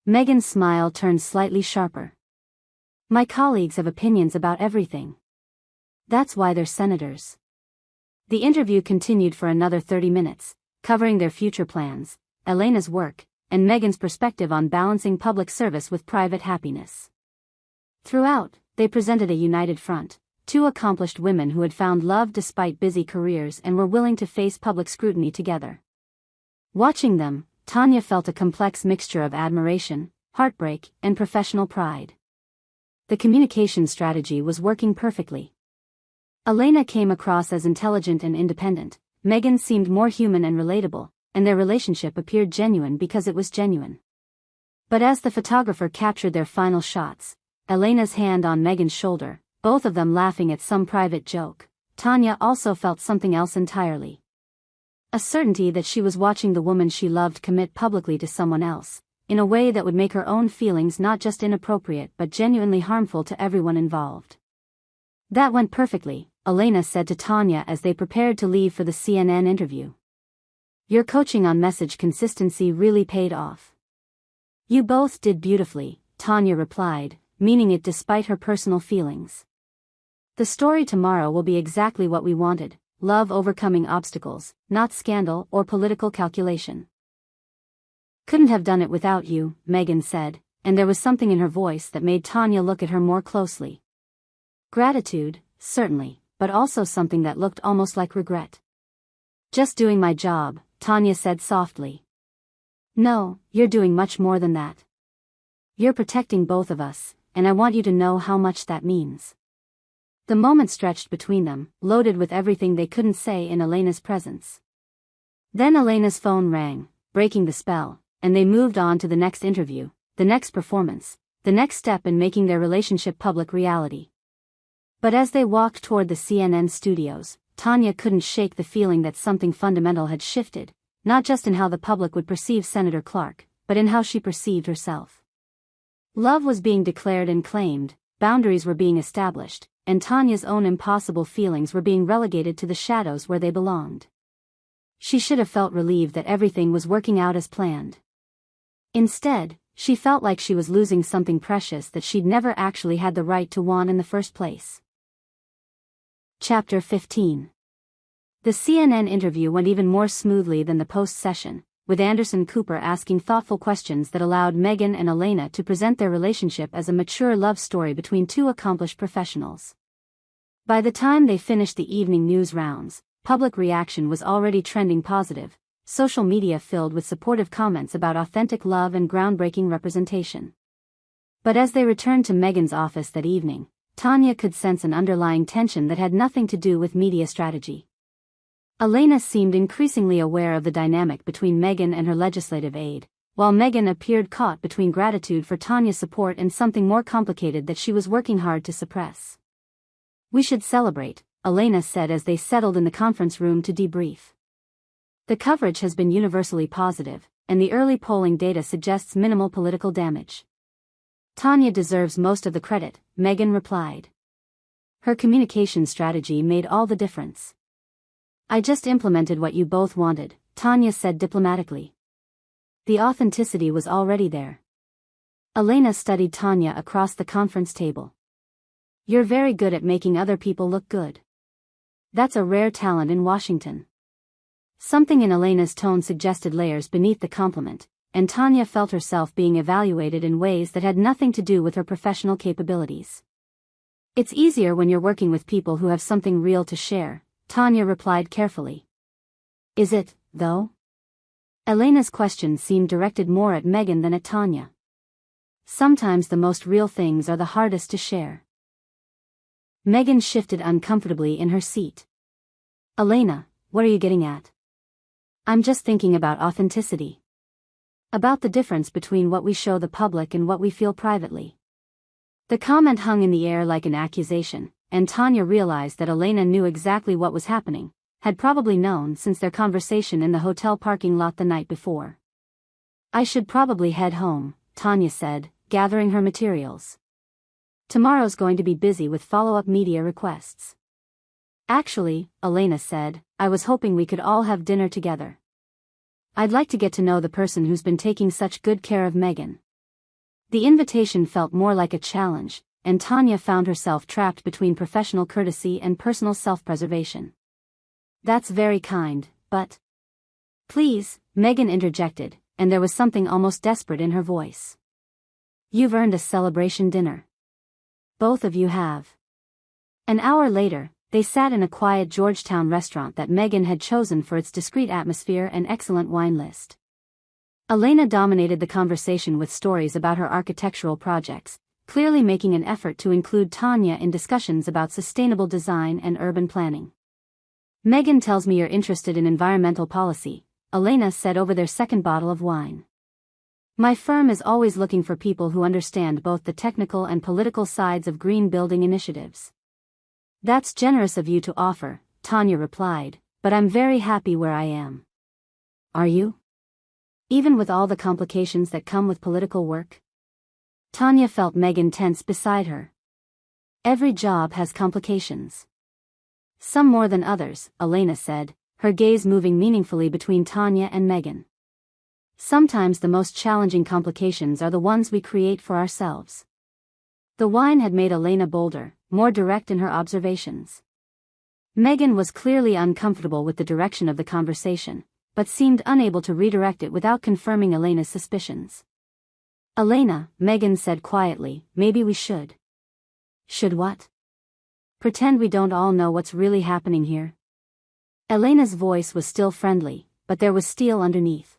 Megan's smile turned slightly sharper. My colleagues have opinions about everything. That's why they're senators. The interview continued for another 30 minutes, covering their future plans, Elena's work, and Megan's perspective on balancing public service with private happiness. Throughout, they presented a united front. Two accomplished women who had found love despite busy careers and were willing to face public scrutiny together. Watching them, Tanya felt a complex mixture of admiration, heartbreak, and professional pride. The communication strategy was working perfectly. Elena came across as intelligent and independent, Megan seemed more human and relatable, and their relationship appeared genuine because it was genuine. But as the photographer captured their final shots, Elena's hand on Megan's shoulder, both of them laughing at some private joke, Tanya also felt something else entirely. A certainty that she was watching the woman she loved commit publicly to someone else, in a way that would make her own feelings not just inappropriate but genuinely harmful to everyone involved. That went perfectly, Elena said to Tanya as they prepared to leave for the CNN interview. Your coaching on message consistency really paid off. You both did beautifully, Tanya replied, meaning it despite her personal feelings. The story tomorrow will be exactly what we wanted, love overcoming obstacles, not scandal or political calculation. Couldn't have done it without you, Megan said, and there was something in her voice that made Tanya look at her more closely. Gratitude, certainly, but also something that looked almost like regret. Just doing my job, Tanya said softly. No, you're doing much more than that. You're protecting both of us, and I want you to know how much that means. The moment stretched between them, loaded with everything they couldn't say in Elena's presence. Then Elena's phone rang, breaking the spell, and they moved on to the next interview, the next performance, the next step in making their relationship public reality. But as they walked toward the CNN studios, Tanya couldn't shake the feeling that something fundamental had shifted, not just in how the public would perceive Senator Clark, but in how she perceived herself. Love was being declared and claimed, boundaries were being established, and Tanya's own impossible feelings were being relegated to the shadows where they belonged. She should have felt relieved that everything was working out as planned. Instead, she felt like she was losing something precious that she'd never actually had the right to want in the first place. Chapter 15. The CNN interview went even more smoothly than the post-session, with Anderson Cooper asking thoughtful questions that allowed Megan and Elena to present their relationship as a mature love story between two accomplished professionals. By the time they finished the evening news rounds, public reaction was already trending positive, social media filled with supportive comments about authentic love and groundbreaking representation. But as they returned to Megan's office that evening, Tanya could sense an underlying tension that had nothing to do with media strategy. Elena seemed increasingly aware of the dynamic between Megan and her legislative aide, while Megan appeared caught between gratitude for Tanya's support and something more complicated that she was working hard to suppress. We should celebrate, Elena said as they settled in the conference room to debrief. The coverage has been universally positive, and the early polling data suggests minimal political damage. Tanya deserves most of the credit, Megan replied. Her communication strategy made all the difference. I just implemented what you both wanted, Tanya said diplomatically. The authenticity was already there. Elena studied Tanya across the conference table. You're very good at making other people look good. That's a rare talent in Washington. Something in Elena's tone suggested layers beneath the compliment, and Tanya felt herself being evaluated in ways that had nothing to do with her professional capabilities. It's easier when you're working with people who have something real to share, Tanya replied carefully. Is it, though? Elena's question seemed directed more at Megan than at Tanya. Sometimes the most real things are the hardest to share. Megan shifted uncomfortably in her seat. Elena, what are you getting at? I'm just thinking about authenticity. About the difference between what we show the public and what we feel privately. The comment hung in the air like an accusation, and Tanya realized that Elena knew exactly what was happening, had probably known since their conversation in the hotel parking lot the night before. I should probably head home, Tanya said, gathering her materials. Tomorrow's going to be busy with follow-up media requests. Actually, Elena said, I was hoping we could all have dinner together. I'd like to get to know the person who's been taking such good care of Megan. The invitation felt more like a challenge, and Tanya found herself trapped between professional courtesy and personal self-preservation. That's very kind, but... Please, Megan interjected, and there was something almost desperate in her voice. You've earned a celebration dinner. Both of you have. An hour later, they sat in a quiet Georgetown restaurant that Megan had chosen for its discreet atmosphere and excellent wine list. Elena dominated the conversation with stories about her architectural projects, clearly making an effort to include Tanya in discussions about sustainable design and urban planning. Megan tells me you're interested in environmental policy, Elena said over their second bottle of wine. My firm is always looking for people who understand both the technical and political sides of green building initiatives. That's generous of you to offer, Tanya replied, but I'm very happy where I am. Are you? Even with all the complications that come with political work? Tanya felt Megan tense beside her. Every job has complications. Some more than others, Elena said, her gaze moving meaningfully between Tanya and Megan. Sometimes the most challenging complications are the ones we create for ourselves. The wine had made Elena bolder, more direct in her observations. Megan was clearly uncomfortable with the direction of the conversation, but seemed unable to redirect it without confirming Elena's suspicions. Elena, Megan said quietly, maybe we should. Should what? Pretend we don't all know what's really happening here. Elena's voice was still friendly, but there was steel underneath.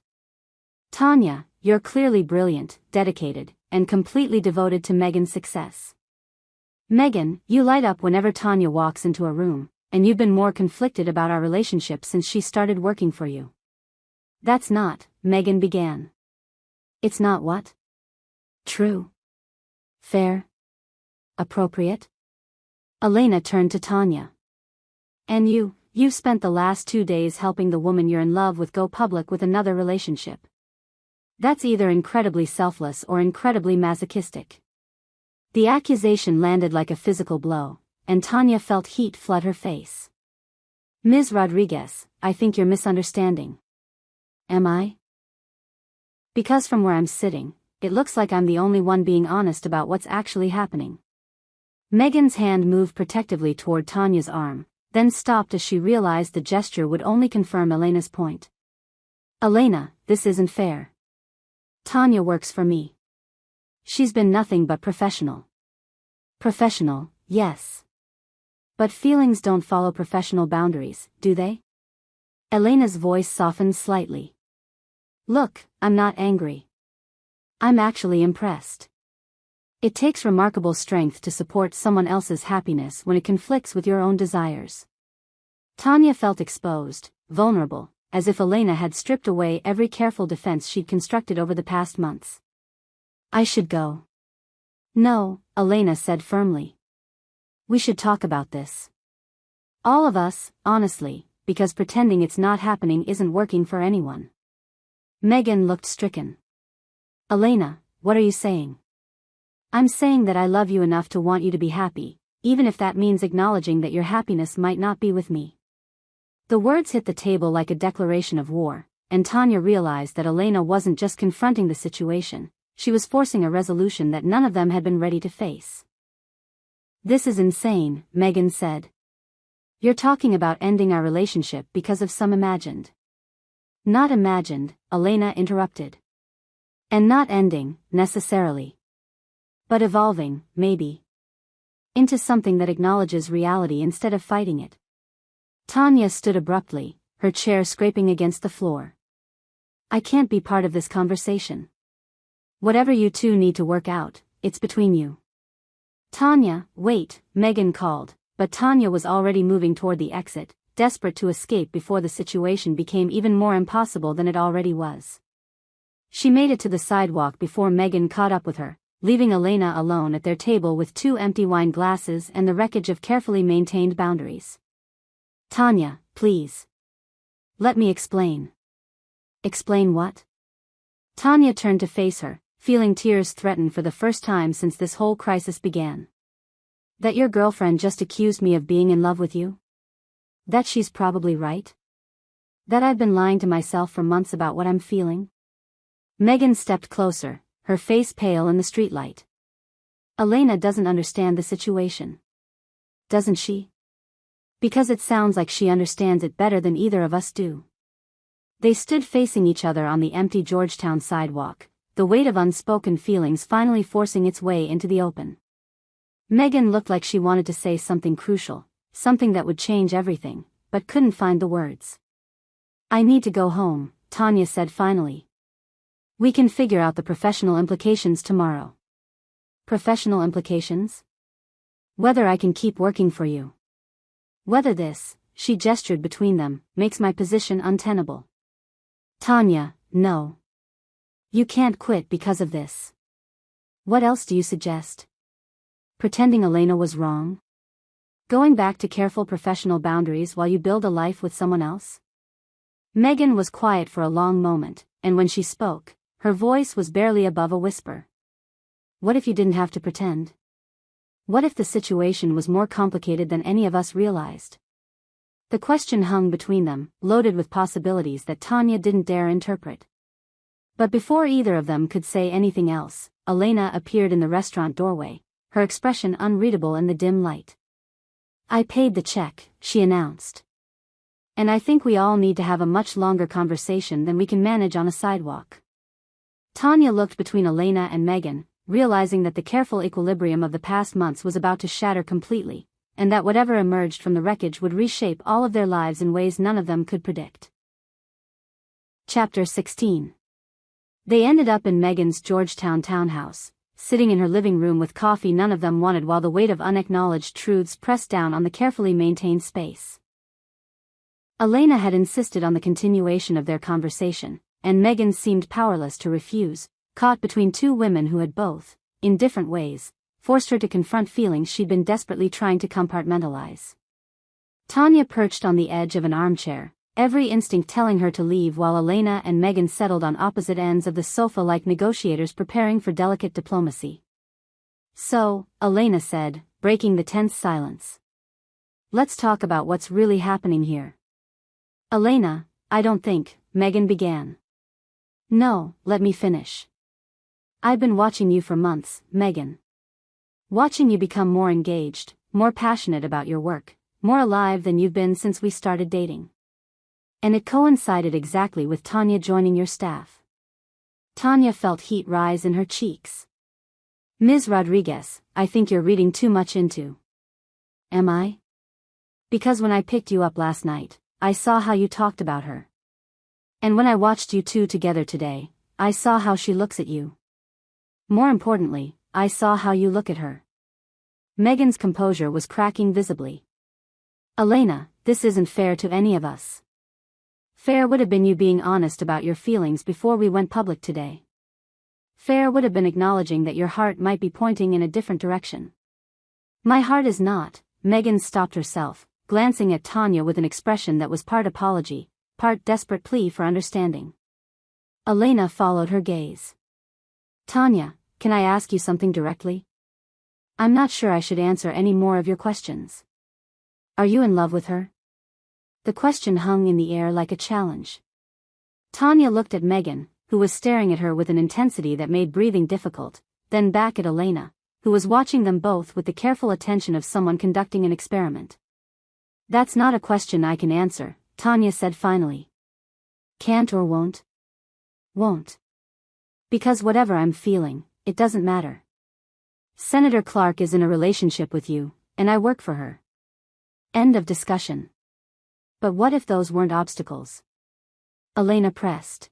Tanya, you're clearly brilliant, dedicated, and completely devoted to Megan's success. Megan, you light up whenever Tanya walks into a room, and you've been more conflicted about our relationship since she started working for you. That's not, Megan began. It's not what? True. Fair. Appropriate? Elena turned to Tanya. And you've spent the last 2 days helping the woman you're in love with go public with another relationship. That's either incredibly selfless or incredibly masochistic. The accusation landed like a physical blow, and Tanya felt heat flood her face. Ms. Rodriguez, I think you're misunderstanding. Am I? Because from where I'm sitting, it looks like I'm the only one being honest about what's actually happening. Megan's hand moved protectively toward Tanya's arm, then stopped as she realized the gesture would only confirm Elena's point. Elena, this isn't fair. Tanya works for me. She's been nothing but professional. Professional, yes. But feelings don't follow professional boundaries, do they? Elena's voice softened slightly. Look, I'm not angry. I'm actually impressed. It takes remarkable strength to support someone else's happiness when it conflicts with your own desires. Tanya felt exposed, vulnerable, as if Elena had stripped away every careful defense she'd constructed over the past months. I should go. No, Elena said firmly. We should talk about this. All of us, honestly, because pretending it's not happening isn't working for anyone. Megan looked stricken. Elena, what are you saying? I'm saying that I love you enough to want you to be happy, even if that means acknowledging that your happiness might not be with me. The words hit the table like a declaration of war, and Tanya realized that Elena wasn't just confronting the situation, she was forcing a resolution that none of them had been ready to face. This is insane, Megan said. You're talking about ending our relationship because of some imagined. Not imagined, Elena interrupted. And not ending, necessarily. But evolving, maybe. Into something that acknowledges reality instead of fighting it. Tanya stood abruptly, her chair scraping against the floor. I can't be part of this conversation. Whatever you two need to work out, it's between you. Tanya, wait, Megan called, but Tanya was already moving toward the exit, desperate to escape before the situation became even more impossible than it already was. She made it to the sidewalk before Megan caught up with her, leaving Elena alone at their table with 2 empty wine glasses and the wreckage of carefully maintained boundaries. Tanya, please. Let me explain. Explain what? Tanya turned to face her, feeling tears threaten for the first time since this whole crisis began. That your girlfriend just accused me of being in love with you? That she's probably right? That I've been lying to myself for months about what I'm feeling? Megan stepped closer, her face pale in the streetlight. Elena doesn't understand the situation. Doesn't she? Because it sounds like she understands it better than either of us do. They stood facing each other on the empty Georgetown sidewalk, the weight of unspoken feelings finally forcing its way into the open. Megan looked like she wanted to say something crucial, something that would change everything, but couldn't find the words. I need to go home, Tanya said finally. We can figure out the professional implications tomorrow. Professional implications? Whether I can keep working for you. Whether this, she gestured between them, makes my position untenable. Tanya, no. You can't quit because of this. What else do you suggest? Pretending Elena was wrong? Going back to careful professional boundaries while you build a life with someone else? Megan was quiet for a long moment, and when she spoke, her voice was barely above a whisper. What if you didn't have to pretend? What if the situation was more complicated than any of us realized? The question hung between them, loaded with possibilities that Tanya didn't dare interpret. But before either of them could say anything else, Elena appeared in the restaurant doorway, her expression unreadable in the dim light. I paid the check, she announced. And I think we all need to have a much longer conversation than we can manage on a sidewalk. Tanya looked between Elena and Megan, realizing that the careful equilibrium of the past months was about to shatter completely, and that whatever emerged from the wreckage would reshape all of their lives in ways none of them could predict. Chapter 16. They ended up in Megan's Georgetown townhouse, sitting in her living room with coffee none of them wanted while the weight of unacknowledged truths pressed down on the carefully maintained space. Elena had insisted on the continuation of their conversation, and Megan seemed powerless to refuse, caught between two women who had both, in different ways, forced her to confront feelings she'd been desperately trying to compartmentalize. Tanya perched on the edge of an armchair, every instinct telling her to leave while Elena and Megan settled on opposite ends of the sofa like negotiators preparing for delicate diplomacy. So, Elena said, breaking the tense silence. Let's talk about what's really happening here. Elena, I don't think, Megan began. No, let me finish. I've been watching you for months, Megan. Watching you become more engaged, more passionate about your work, more alive than you've been since we started dating. And it coincided exactly with Tanya joining your staff. Tanya felt heat rise in her cheeks. Ms. Rodriguez, I think you're reading too much into. Am I? Because when I picked you up last night, I saw how you talked about her. And when I watched you two together today, I saw how she looks at you. More importantly, I saw how you look at her. Megan's composure was cracking visibly. Elena, this isn't fair to any of us. Fair would have been you being honest about your feelings before we went public today. Fair would have been acknowledging that your heart might be pointing in a different direction. My heart is not. Megan stopped herself, glancing at Tanya with an expression that was part apology, part desperate plea for understanding. Elena followed her gaze. Tanya, can I ask you something directly? I'm not sure I should answer any more of your questions. Are you in love with her? The question hung in the air like a challenge. Tanya looked at Megan, who was staring at her with an intensity that made breathing difficult, then back at Elena, who was watching them both with the careful attention of someone conducting an experiment. That's not a question I can answer, Tanya said finally. Can't or won't? Won't. Because whatever I'm feeling, it doesn't matter. Senator Clark is in a relationship with you, and I work for her. End of discussion. But what if those weren't obstacles? Elena pressed.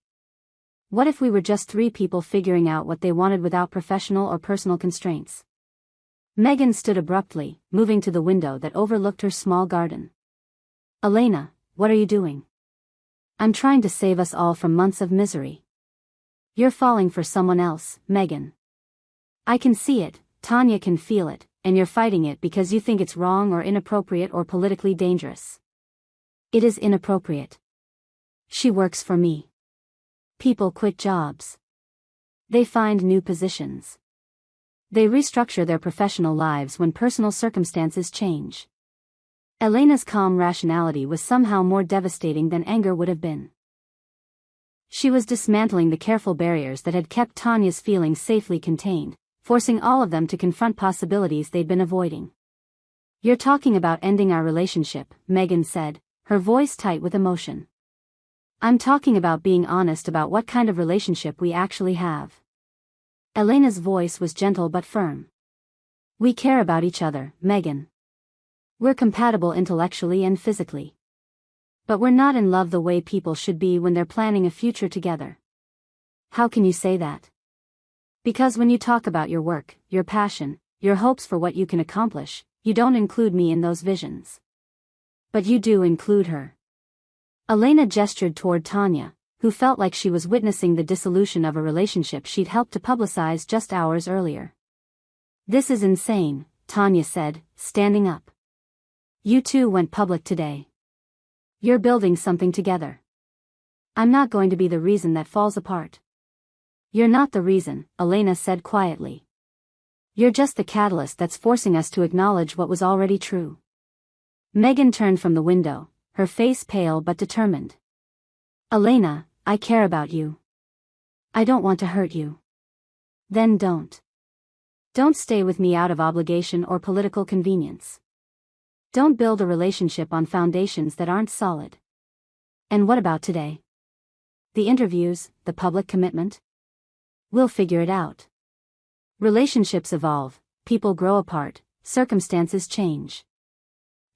What if we were just three people figuring out what they wanted without professional or personal constraints? Megan stood abruptly, moving to the window that overlooked her small garden. Elena, what are you doing? I'm trying to save us all from months of misery. You're falling for someone else, Megan. I can see it, Tanya can feel it, and you're fighting it because you think it's wrong or inappropriate or politically dangerous. It is inappropriate. She works for me. People quit jobs. They find new positions. They restructure their professional lives when personal circumstances change. Elena's calm rationality was somehow more devastating than anger would have been. She was dismantling the careful barriers that had kept Tanya's feelings safely contained, forcing all of them to confront possibilities they'd been avoiding. You're talking about ending our relationship, Megan said, her voice tight with emotion. I'm talking about being honest about what kind of relationship we actually have. Elena's voice was gentle but firm. We care about each other, Megan. We're compatible intellectually and physically. But we're not in love the way people should be when they're planning a future together. How can you say that? Because when you talk about your work, your passion, your hopes for what you can accomplish, you don't include me in those visions. But you do include her. Elena gestured toward Tanya, who felt like she was witnessing the dissolution of a relationship she'd helped to publicize just hours earlier. This is insane, Tanya said, standing up. You two went public today. You're building something together. I'm not going to be the reason that falls apart. You're not the reason, Elena said quietly. You're just the catalyst that's forcing us to acknowledge what was already true. Megan turned from the window, her face pale but determined. Elena, I care about you. I don't want to hurt you. Then don't. Don't stay with me out of obligation or political convenience. Don't build a relationship on foundations that aren't solid. And what about today? The interviews, the public commitment? We'll figure it out. Relationships evolve, people grow apart, circumstances change.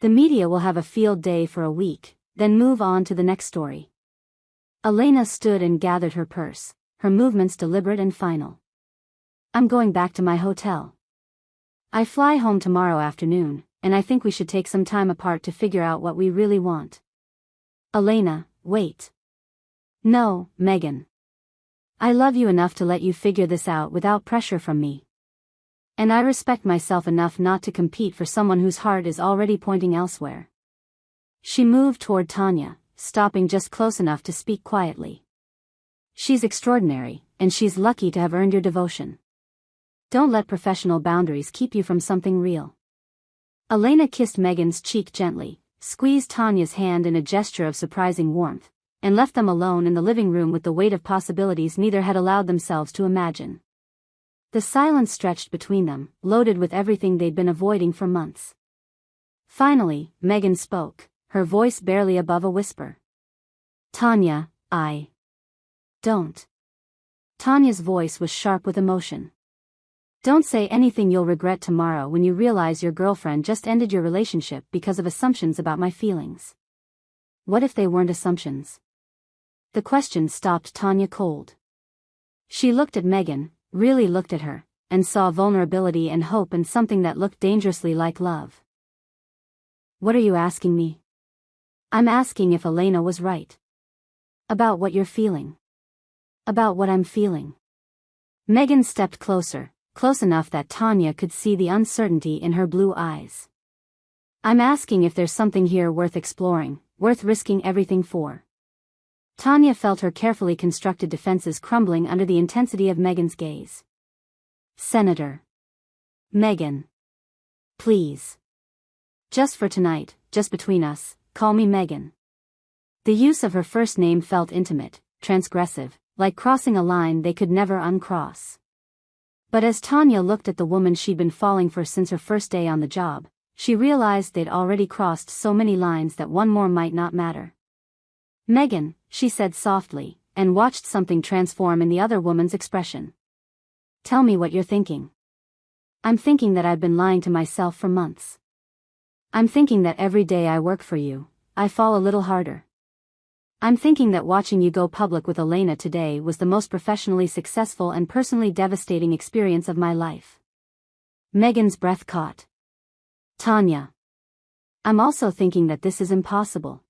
The media will have a field day for a week, then move on to the next story. Elena stood and gathered her purse, her movements deliberate and final. I'm going back to my hotel. I fly home tomorrow afternoon, and I think we should take some time apart to figure out what we really want. Elena, wait. No, Megan. I love you enough to let you figure this out without pressure from me. And I respect myself enough not to compete for someone whose heart is already pointing elsewhere. She moved toward Tanya, stopping just close enough to speak quietly. She's extraordinary, and she's lucky to have earned your devotion. Don't let professional boundaries keep you from something real. Elena kissed Megan's cheek gently, squeezed Tanya's hand in a gesture of surprising warmth, and left them alone in the living room with the weight of possibilities neither had allowed themselves to imagine. The silence stretched between them, loaded with everything they'd been avoiding for months. Finally, Megan spoke, her voice barely above a whisper. Tanya, I don't. Tanya's voice was sharp with emotion. Don't say anything you'll regret tomorrow when you realize your girlfriend just ended your relationship because of assumptions about my feelings. What if they weren't assumptions? The question stopped Tanya cold. She looked at Megan, really looked at her, and saw vulnerability and hope in something that looked dangerously like love. What are you asking me? I'm asking if Elena was right. About what you're feeling. About what I'm feeling. Megan stepped closer, close enough that Tanya could see the uncertainty in her blue eyes. I'm asking if there's something here worth exploring, worth risking everything for. Tanya felt her carefully constructed defenses crumbling under the intensity of Megan's gaze. Senator. Megan. Please. Just for tonight, just between us, call me Megan. The use of her first name felt intimate, transgressive, like crossing a line they could never uncross. But as Tanya looked at the woman she'd been falling for since her first day on the job, she realized they'd already crossed so many lines that one more might not matter. Megan, she said softly, and watched something transform in the other woman's expression. Tell me what you're thinking. I'm thinking that I've been lying to myself for months. I'm thinking that every day I work for you, I fall a little harder. I'm thinking that watching you go public with Elena today was the most professionally successful and personally devastating experience of my life. Megan's breath caught. Tanya. I'm also thinking that this is impossible.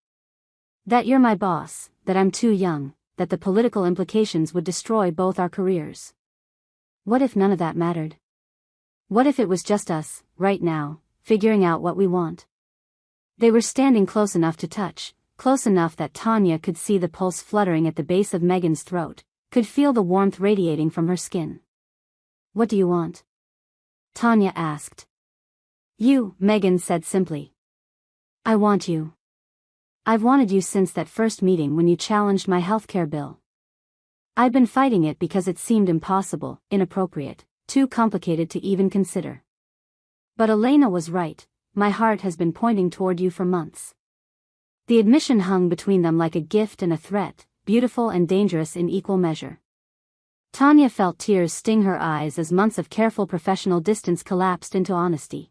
That you're my boss, that I'm too young, that the political implications would destroy both our careers. What if none of that mattered? What if it was just us, right now, figuring out what we want? They were standing close enough to touch, close enough that Tanya could see the pulse fluttering at the base of Megan's throat, could feel the warmth radiating from her skin. What do you want? Tanya asked. You, Megan said simply. I want you. I've wanted you since that first meeting when you challenged my healthcare bill. I've been fighting it because it seemed impossible, inappropriate, too complicated to even consider. But Elena was right, my heart has been pointing toward you for months. The admission hung between them like a gift and a threat, beautiful and dangerous in equal measure. Tanya felt tears sting her eyes as months of careful professional distance collapsed into honesty.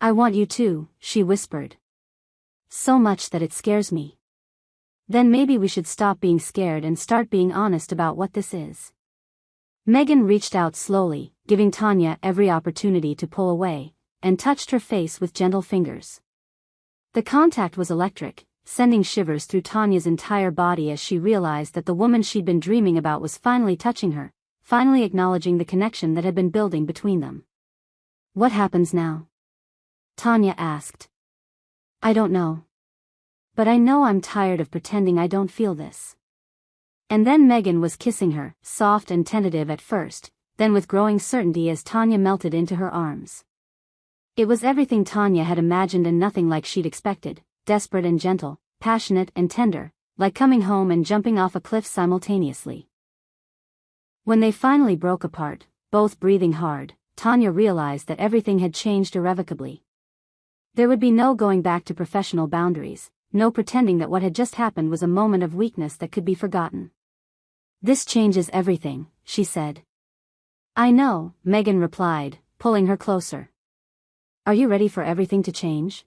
I want you too, she whispered. So much that it scares me. Then maybe we should stop being scared and start being honest about what this is. Megan reached out slowly, giving Tanya every opportunity to pull away, and touched her face with gentle fingers. The contact was electric, sending shivers through Tanya's entire body as she realized that the woman she'd been dreaming about was finally touching her, finally acknowledging the connection that had been building between them. What happens now? Tanya asked. I don't know. But I know I'm tired of pretending I don't feel this. And then Megan was kissing her, soft and tentative at first, then with growing certainty as Tanya melted into her arms. It was everything Tanya had imagined and nothing like she'd expected, desperate and gentle, passionate and tender, like coming home and jumping off a cliff simultaneously. When they finally broke apart, both breathing hard, Tanya realized that everything had changed irrevocably. There would be no going back to professional boundaries, no pretending that what had just happened was a moment of weakness that could be forgotten. This changes everything, she said. I know, Megan replied, pulling her closer. Are you ready for everything to change?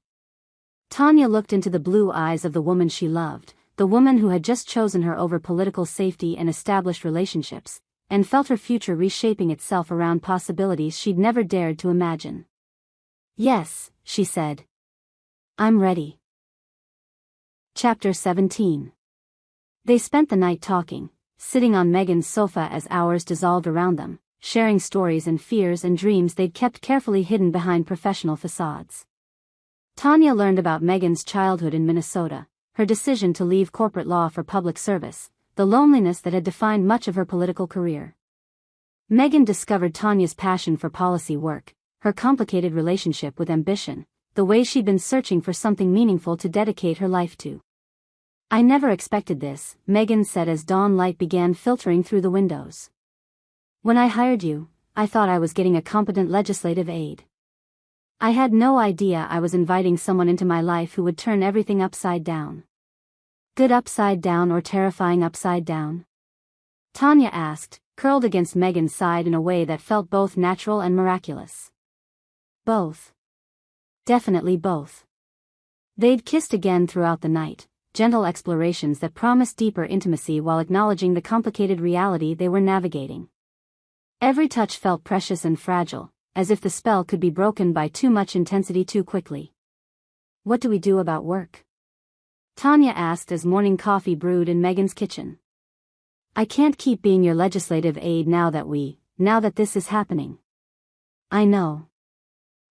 Tanya looked into the blue eyes of the woman she loved, the woman who had just chosen her over political safety and established relationships, and felt her future reshaping itself around possibilities she'd never dared to imagine. Yes, she said. I'm ready. Chapter 17. They spent the night talking, sitting on Megan's sofa as hours dissolved around them, sharing stories and fears and dreams they'd kept carefully hidden behind professional facades. Tanya learned about Megan's childhood in Minnesota, her decision to leave corporate law for public service, the loneliness that had defined much of her political career. Megan discovered Tanya's passion for policy work, her complicated relationship with ambition, the way she'd been searching for something meaningful to dedicate her life to. I never expected this, Megan said as dawn light began filtering through the windows. When I hired you, I thought I was getting a competent legislative aide. I had no idea I was inviting someone into my life who would turn everything upside down. Good upside down or terrifying upside down? Tanya asked, curled against Megan's side in a way that felt both natural and miraculous. Both. Definitely both. They'd kissed again throughout the night, gentle explorations that promised deeper intimacy while acknowledging the complicated reality they were navigating. Every touch felt precious and fragile, as if the spell could be broken by too much intensity too quickly. What do we do about work? Tanya asked as morning coffee brewed in Megan's kitchen. I can't keep being your legislative aide now that this is happening. I know.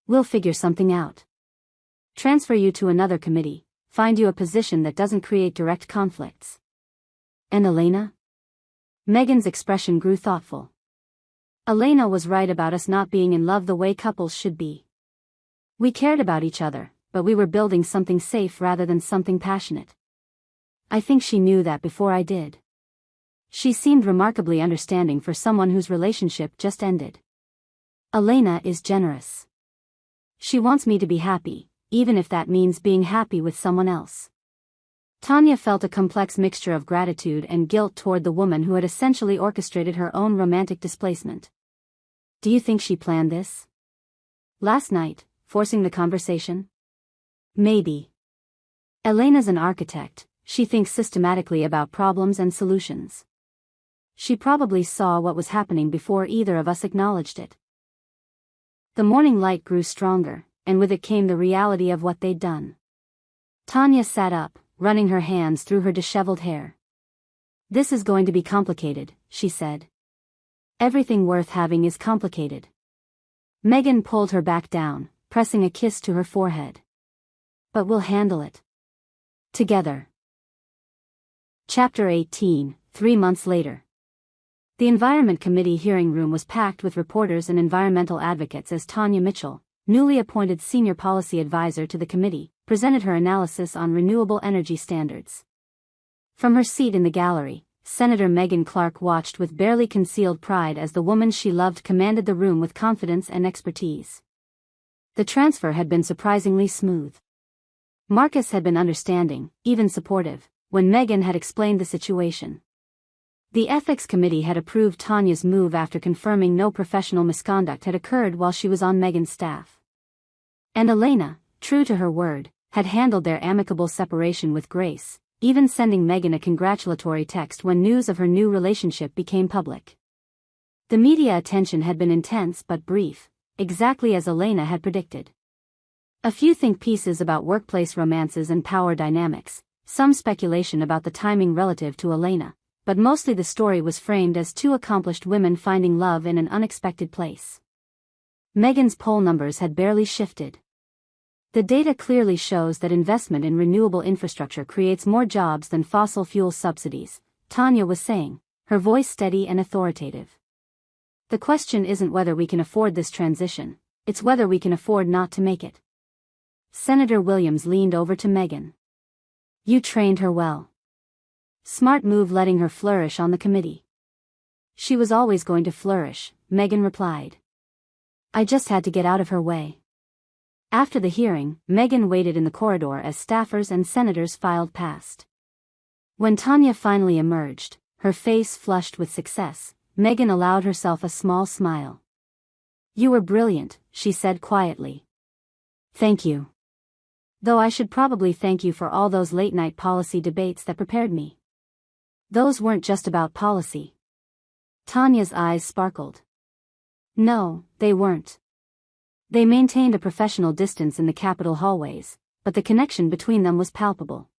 We'll figure something out. Transfer you to another committee, find you a position that doesn't create direct conflicts. And Elena? Megan's expression grew thoughtful. Elena was right about us not being in love the way couples should be. We cared about each other, but we were building something safe rather than something passionate. I think she knew that before I did. She seemed remarkably understanding for someone whose relationship just ended. Elena is generous. She wants me to be happy, even if that means being happy with someone else. Tanya felt a complex mixture of gratitude and guilt toward the woman who had essentially orchestrated her own romantic displacement. Do you think she planned this? Last night, forcing the conversation? Maybe. Elena's an architect, she thinks systematically about problems and solutions. She probably saw what was happening before either of us acknowledged it. The morning light grew stronger, and with it came the reality of what they'd done. Tanya sat up, running her hands through her disheveled hair. "This is going to be complicated," she said. "Everything worth having is complicated." Megan pulled her back down, pressing a kiss to her forehead. "But we'll handle it. Together." Chapter 18, 3 months later. The Environment Committee hearing room was packed with reporters and environmental advocates as Tanya Mitchell, newly appointed senior policy advisor to the committee, presented her analysis on renewable energy standards. From her seat in the gallery, Senator Megan Clark watched with barely concealed pride as the woman she loved commanded the room with confidence and expertise. The transfer had been surprisingly smooth. Marcus had been understanding, even supportive, when Megan had explained the situation. The Ethics Committee had approved Tanya's move after confirming no professional misconduct had occurred while she was on Megan's staff. And Elena, true to her word, had handled their amicable separation with grace, even sending Megan a congratulatory text when news of her new relationship became public. The media attention had been intense but brief, exactly as Elena had predicted. A few think pieces about workplace romances and power dynamics, some speculation about the timing relative to Elena, but mostly the story was framed as two accomplished women finding love in an unexpected place. Megan's poll numbers had barely shifted. The data clearly shows that investment in renewable infrastructure creates more jobs than fossil fuel subsidies, Tanya was saying, her voice steady and authoritative. The question isn't whether we can afford this transition, it's whether we can afford not to make it. Senator Williams leaned over to Megan. "You trained her well. Smart move letting her flourish on the committee." "She was always going to flourish," Megan replied. "I just had to get out of her way." After the hearing, Megan waited in the corridor as staffers and senators filed past. When Tanya finally emerged, her face flushed with success, Megan allowed herself a small smile. "You were brilliant," she said quietly. "Thank you. Though I should probably thank you for all those late-night policy debates that prepared me. Those weren't just about policy." Tanya's eyes sparkled. "No, they weren't. They maintained a professional distance in the Capitol hallways, but the connection between them was palpable.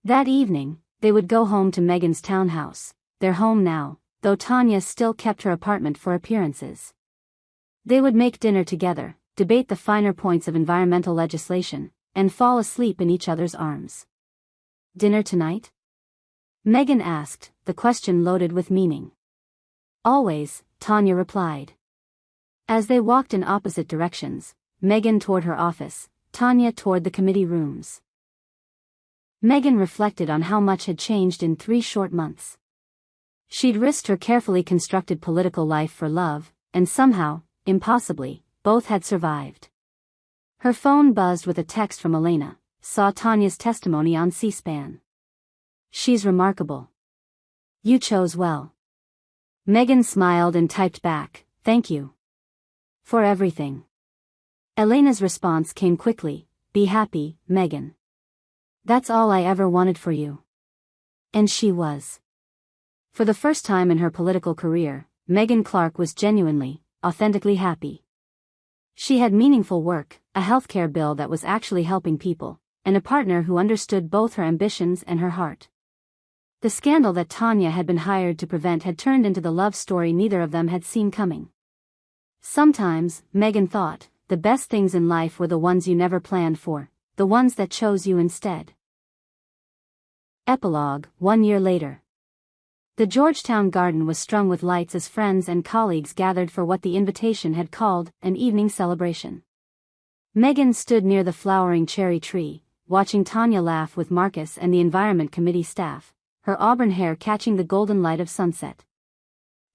That evening, they would go home to Megan's townhouse, their home now, though Tanya still kept her apartment for appearances. They would make dinner together, debate the finer points of environmental legislation, and fall asleep in each other's arms. "Dinner tonight?" Megan asked, the question loaded with meaning. "Always," Tanya replied. As they walked in opposite directions, Megan toward her office, Tanya toward the committee rooms. Megan reflected on how much had changed in 3 short months. She'd risked her carefully constructed political life for love, and somehow, impossibly, both had survived. Her phone buzzed with a text from Elena, saw Tanya's testimony on C-SPAN. "She's remarkable. You chose well." Megan smiled and typed back, "Thank you. For everything." Elena's response came quickly, "Be happy, Megan. That's all I ever wanted for you." And she was. For the first time in her political career, Megan Clark was genuinely, authentically happy. She had meaningful work, a healthcare bill that was actually helping people, and a partner who understood both her ambitions and her heart. The scandal that Tanya had been hired to prevent had turned into the love story neither of them had seen coming. Sometimes, Megan thought, the best things in life were the ones you never planned for, the ones that chose you instead. Epilogue, 1 year later. The Georgetown garden was strung with lights as friends and colleagues gathered for what the invitation had called an evening celebration. Megan stood near the flowering cherry tree, watching Tanya laugh with Marcus and the Environment Committee staff, her auburn hair catching the golden light of sunset.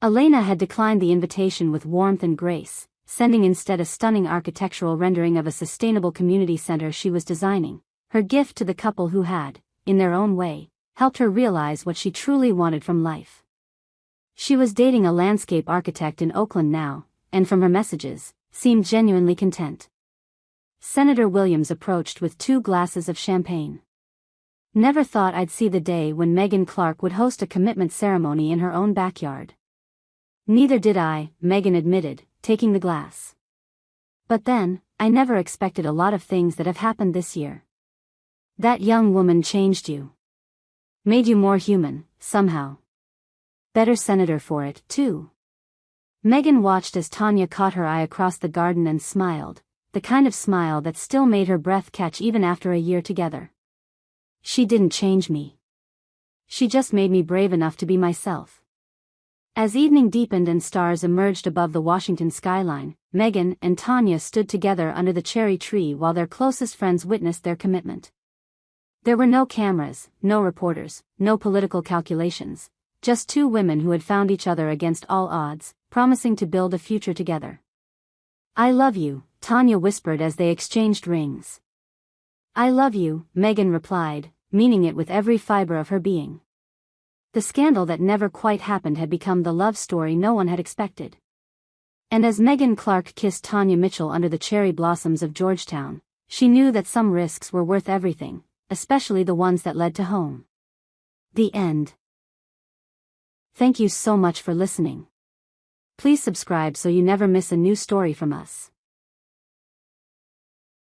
Elena had declined the invitation with warmth and grace, sending instead a stunning architectural rendering of a sustainable community center she was designing, her gift to the couple who had, in their own way, helped her realize what she truly wanted from life. She was dating a landscape architect in Oakland now, and from her messages, seemed genuinely content. Senator Williams approached with 2 glasses of champagne. Never thought I'd see the day when Meghan Clark would host a commitment ceremony in her own backyard. Neither did I, Meghan admitted, taking the glass. But then, I never expected a lot of things that have happened this year. That young woman changed you. Made you more human, somehow. Better senator for it, too. Meghan watched as Tanya caught her eye across the garden and smiled, the kind of smile that still made her breath catch even after a year together. She didn't change me. She just made me brave enough to be myself. As evening deepened and stars emerged above the Washington skyline, Meghan and Tanya stood together under the cherry tree while their closest friends witnessed their commitment. There were no cameras, no reporters, no political calculations, just two women who had found each other against all odds, promising to build a future together. "I love you," Tanya whispered as they exchanged rings. "I love you," Meghan replied, meaning it with every fiber of her being. The scandal that never quite happened had become the love story no one had expected. And as Meghan Clark kissed Tanya Mitchell under the cherry blossoms of Georgetown, she knew that some risks were worth everything, especially the ones that led to home. The end. Thank you so much for listening. Please subscribe so you never miss a new story from us.